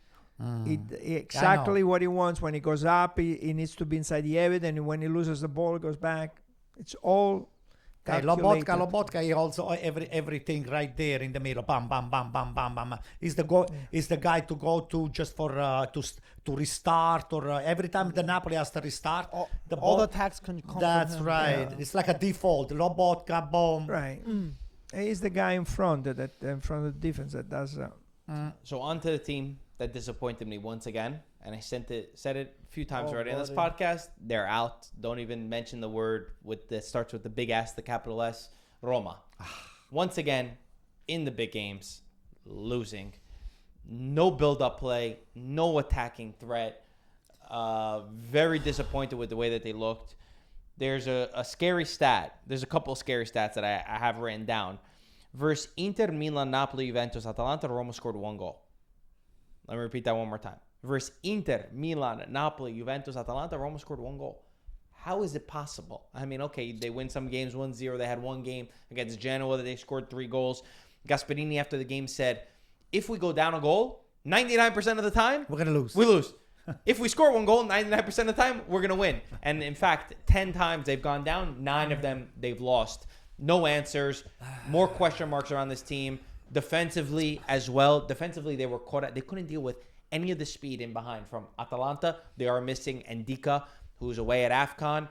He Mm. exactly what he wants. When he goes up, he needs to be inside the area. And when he loses the ball, he goes back. It's all Okay, calculated. Lobotka, he also everything right there in the middle. Bam, bam, bam, bam, bam, bam. He's the guy to go to just for to restart or every time the Napoli has to restart. all the the ball, attacks come from That's him. right. It's like a default. Lobotka, boom. Right. He's the guy in front of the defense that does that. So on to the team that disappointed me once again, and I said it a few times Oh, already in this buddy. podcast. They're out. Don't even mention the word that starts with the big S, the capital S. Roma. Once again, in the big games, losing. No build-up play, no attacking threat. Very disappointed with the way that they looked. There's a scary stat. There's a couple of scary stats that I have written down. Versus Inter, Milan, Napoli, Juventus, Atalanta, Roma scored 1 goal. Let me repeat that one more time. Versus Inter, Milan, Napoli, Juventus, Atalanta, Roma scored 1 goal. How is it possible? I mean, okay, they win some games 1-0. They had one game against Genoa that they scored 3 goals. Gasperini, after the game, said, if we go down a goal, 99% of the time, We're going to lose. we lose. If we score 1 goal, 99% of the time, we're going to win. And in fact, 10 times they've gone down, 9 of them they've lost. No answers. More question marks around this team. Defensively as well. Defensively, they were caught. They couldn't deal with any of the speed in behind from Atalanta. They are missing Ndika, who's away at AFCON.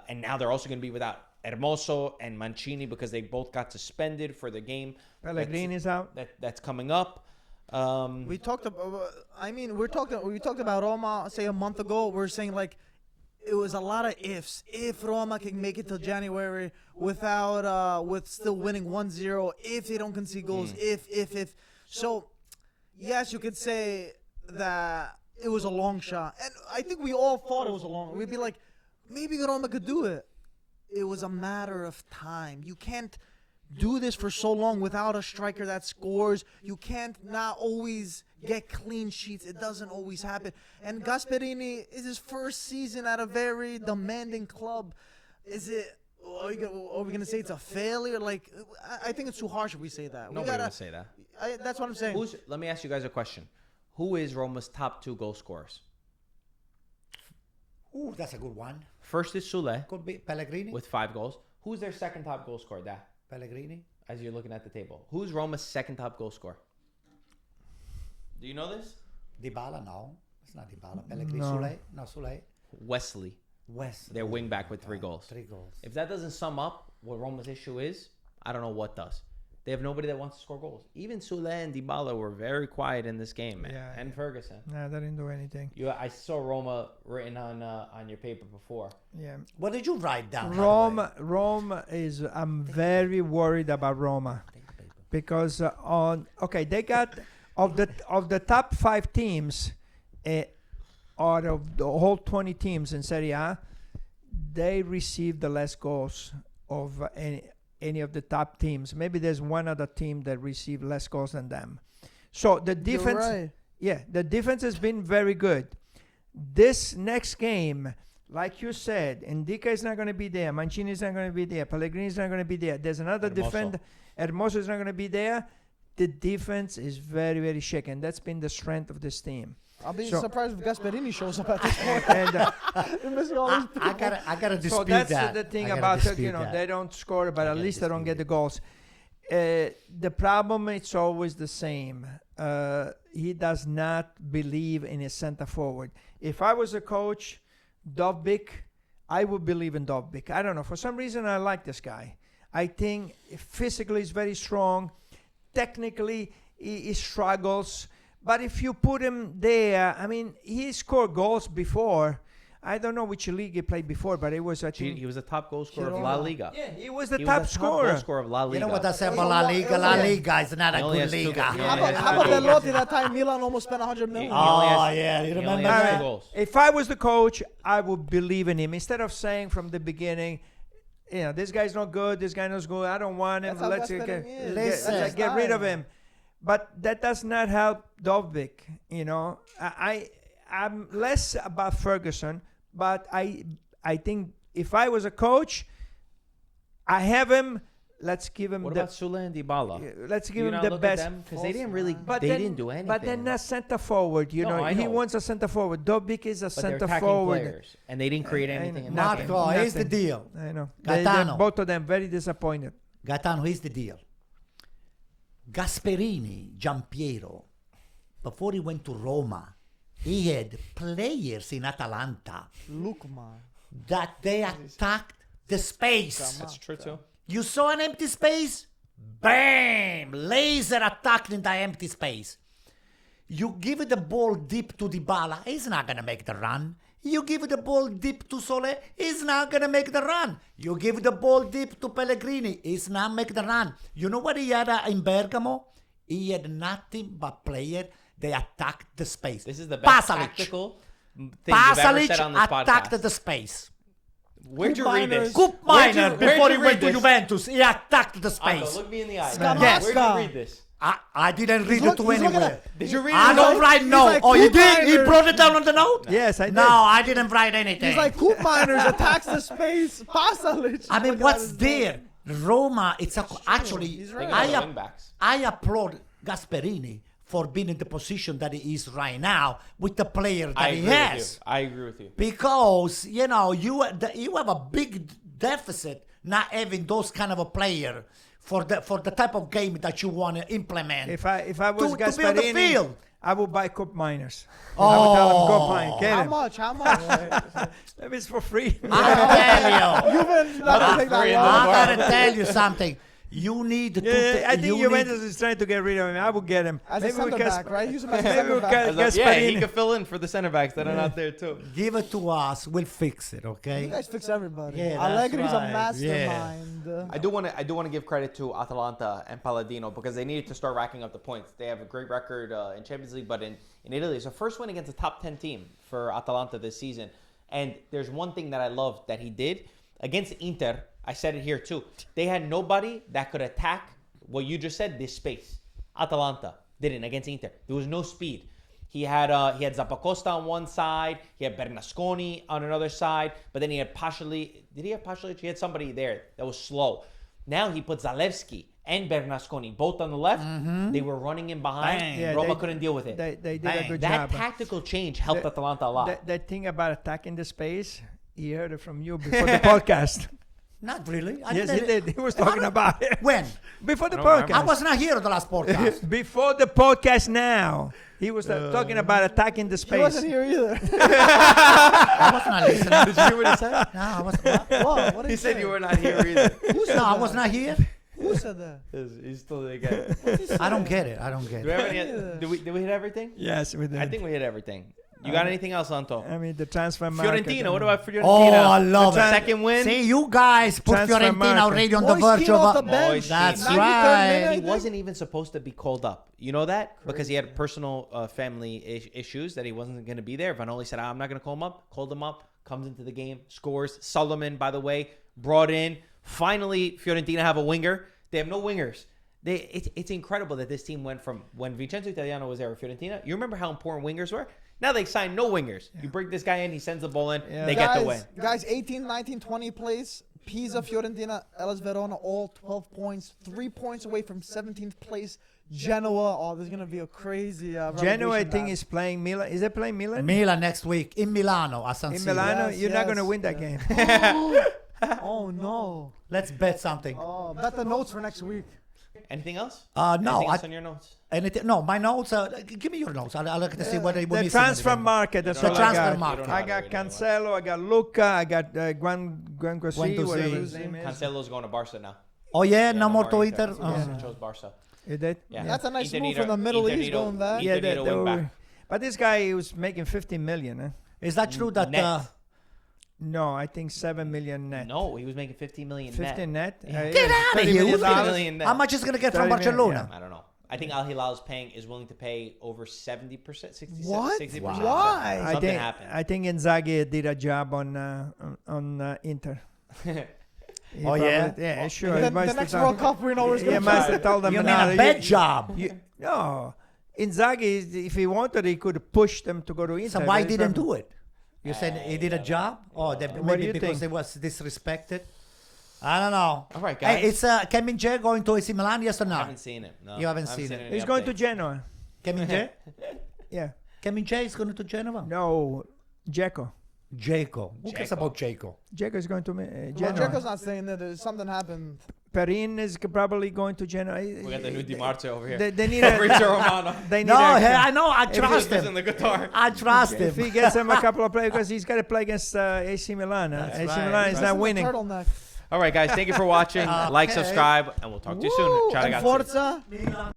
And now they're also going to be without Hermoso and Mancini because they both got suspended for the game. Pellegrini's out. That's coming up. We talked about. I mean, we talked about Roma, say, a month ago. We're saying like it was a lot of ifs. If Roma can make it till January without with still winning 1-0, if they don't concede goals, if. So, yes, you could say that it was a long shot, and I think we all thought it was a long. We'd be like, maybe Roma could do it. It was a matter of time. You can't do this for so long without a striker that scores. You can't not always get clean sheets. It doesn't always happen. And Gasperini is his first season at a very demanding club. Is it? Are we going to say it's a failure? Like, I think it's too harsh if we say that. Nobody would say that. That's what I'm saying. Let me ask you guys a question. Who is Roma's top 2 goal scorers? Ooh, that's a good one. First is Sule Could be Pellegrini. with 5 goals. Who's their second top goal scorer, Dad? Pellegrini. As you're looking at the table. Who's Roma's second top goal scorer? Do you know this? Dybala, no. It's not Dybala. Pellegrini. No. Sule. No, Sule. Wesley, West. their wing back with 3 goals. 3 goals. If that doesn't sum up what Roma's issue is, I don't know what does. They have nobody that wants to score goals. Even Sule and Dybala were very quiet in this game, man. Yeah. And Ferguson. Nah, they didn't do anything. I saw Roma written on your paper before. Yeah. What did you write down? Roma is. I'm very worried about Roma because they got of the top 5 teams, out of the whole 20 teams in Serie A, they received the less goals of any of the top teams. Maybe there's one other team that received less goals than them. So the defense, You're right. the defense has been very good. This next game, like you said, Ndika is not going to be there. Mancini is not going to be there. Pellegrini is not going to be there. There's another defender. Hermoso is not going to be there. The defense is very, very shaken. That's been the strength of this team. I'll be So- surprised if Gasperini shows up at this point. And They're missing all these people. I gotta dispute so that's that. the thing I gotta about dispute it, that. they don't score, but at gotta least they don't get dispute the goals. The problem it's always the same. He does not believe in his center forward. If I was a coach, Dovbyk, I would believe in Dovbyk. I don't know. For some reason, I like this guy. I think physically he's very strong. Technically, he struggles. But if you put him there, I mean, he scored goals before. I don't know which league he played before, but it was, I think... He was the top goal scorer of La Liga. Yeah, he was the He top was the scorer. goal scorer of La Liga. You know what I say about La Liga? La Liga is not a He only good has 2 liga. goals. How about Belotti that time Milan almost spent 100 million? Oh, yeah, you He remember only has that? 2 goals. If I was the coach, I would believe in him. Instead of saying from the beginning, this guy's not good, this guy not good, I don't want him, That's how let's Gasperini is. Listen. get rid of him. But that does not help Dovbyk, I'm less about Ferguson, but I think if I was a coach, I have him, let's give him What the about Sule and Dybala? let's give You him not the look best. at them? Because they didn't really, But they then- didn't do anything. But they're not center forward, I He know. wants a center forward. Dovbyk is a But they're center attacking forward. players. And they didn't create anything in that Nothing. game. Marco, here's the Nothing. deal. I know. Gaetano. Both of them very disappointed. Gaetano, here's the deal. Gasperini, Giampiero, before he went to Roma, he had players in Atalanta Lukman. that they attacked the space. That's true, too. You saw an empty space? Bam! Laser attack in the empty space. You give the ball deep to Dybala, he's not going to make the run. You give the ball deep to Sole, he's not going to make the run. You give the ball deep to Pellegrini, he's not make the run. You know what he had in Bergamo? He had nothing but player. They attacked the space. This is the best tactical thing you've ever said on this attacked podcast. the space. Where'd you read this? Cup Where'd Minor, you before he read went to this? Juventus, he attacked the Uncle, space. look me in the eye. Yes. Where'd you read this? I didn't read it to he's looking anywhere. Did you read I it? don't write no. like, Oh, you "Coop did? You miners." brought it down on the note? Yes, I did. No, I didn't write anything. He's like Coop Miners attacks the space. Pasalic. I mean, what's there? Roma, it's actually, He's right. I applaud Gasperini for being in the position that he is right now with the player that he has. I agree with you. Because, you know, you have a big deficit not having those kind of a player for the type of game that you want to implement. If I was to be on the Gasperini, field. I would buy Cup Miners. Oh. I would tell him, go buy, get How him. much? How much? Maybe it's for free. I tell you. You've been not gonna take that free in long. the I gotta tell you something. You need to. Yeah, I think you Juventus is trying to get rid of him. I would get him. As a center back, right? Use him as a Maybe center we back. can Yeah, he Gasperini. could fill in for the center backs that are not there too. give it to us. We'll fix it. Okay. You guys fix everybody. Yeah, that's Allegri's right. a mastermind. I do want to give credit to Atalanta and Palladino because they needed to start racking up the points. They have a great record in Champions League, but in Italy, it's a first win against a top 10 team for Atalanta this season. And there's one thing that I love that he did against Inter. I said it here too. They had nobody that could attack what you just said, this space. Atalanta didn't against Inter. There was no speed. He had Zappacosta on one side. He had Bernasconi on another side. But then he had Pasalic. Did he have Pasalic? He had somebody there that was slow. Now he put Zalewski and Bernasconi both on the left. They were running in behind. Bang. Yeah, Roma they- couldn't deal with it. They did Bang. a good That job. tactical change helped The- Atalanta a lot. That thing about attacking the space, he heard it from you before the podcast. Not really. Yes, he did. He was talking about it. When? Before the I don't remember. I podcast. was not here at the last podcast. Before the podcast now. He was talking about attacking the space. He wasn't here either. I was not listening. Did you hear what he said? No, I was not. Whoa, what did He said say? you were not here either. Who said No, I that? was not here. Who said that? He's still again. I don't get it. I don't get Do we it. have any? Did we hit everything? Yes, we did. I think we hit everything. You got anything else, Anto? I mean, the transfer market. Fiorentina. What about Fiorentina? Oh, I love The it. second win. See, you guys put Transfer Fiorentina market. already on the Moise verge Keane off of the a... bench. Moise That's 93rd right. minute. He wasn't even supposed to be called up. You know that? Because he had personal family issues that he wasn't going to be there. Vanoli said, I'm not going to call him up. Called him up. Comes into the game. Scores. Solomon, by the way, brought in. Finally, Fiorentina have a winger. They have no wingers. It's incredible that this team went from when Vincenzo Italiano was there with Fiorentina. You remember how important wingers were? Now they signed no wingers. You bring this guy in, he sends the ball in, they get the win. Guys, 18, 19, 20 place. Pisa, Fiorentina, Hellas Verona, all 12 points. 3 points away from 17th place. Genoa. Oh, there's going to be a crazy Genoa, I relegation think, battle. is playing Milan. Is it playing Milan? Milan next week in Milano at San In Siro. Milano, Yes, you're not going to yes, win that yeah. game. Oh, no. Let's bet something. Oh, bet the notes for next week. Anything else? No, Anything else on your notes? no, my notes. Give me your notes. I'll look to see whether we're The missing transfer anything. market. That's The all transfer I got. market. I got Cancelo. I got Luca. I got Guan Guasi, whatever his name is. Cancelo's going to Barca now. Oh, yeah? No more to Inter. Inter? He chose Barca. You did? Yeah. That's a nice Inter move need from the Middle Inter East need a- going back. Inter need a wing back. But this guy, he was making 50 million. Is that true that... Net. No, I think 7 million net. No, he was making 15 million 15 net? Get out of $30 here. million Who's dollars. million net. How much is going to get from 30 million, Barcelona? I don't know. I think Al Hilal is willing to pay over 70%, 60%. What? 60%. Why? Something happened. I think Inzaghi did a job on Inter. He Oh, yeah? probably- Yeah, sure. Then the next World Cup, we know where it's He going must to have told them. You mean "No, a bad job? No. Inzaghi, if he wanted, he could push them to go to Inter. So why but he didn't probably- do it? You said he did a job? Oh, that What do maybe you because think? he was disrespected? I don't know. All right, Hey, guys. it's Kevin J going to AC Milan, yes or I no? haven't seen it. No, You haven't I seen it. any He's going to updates. Genoa. Kevin J? Yeah. Kevin J is going to Genova? No, Dzeko. Jaco. Who cares about Jaco? Dzeko is going to Well, Genoa. Dzeko's not staying there. There's something happened. Perin is probably going to Genoa. We got the new Di Marzio over here. They need a. Fabrizio Romano. They need No, a, hey, I know. I If trust Listen him. the guitar. I trust If him. he gets him a couple of players, because he's got to play against AC Milan. That's AC right. Milan is Listen not to winning. Turtleneck. All right, guys. Thank you for watching. Like, Okay. subscribe, and we'll talk to you soon. Woo! Ciao, And ragazzi. Forza.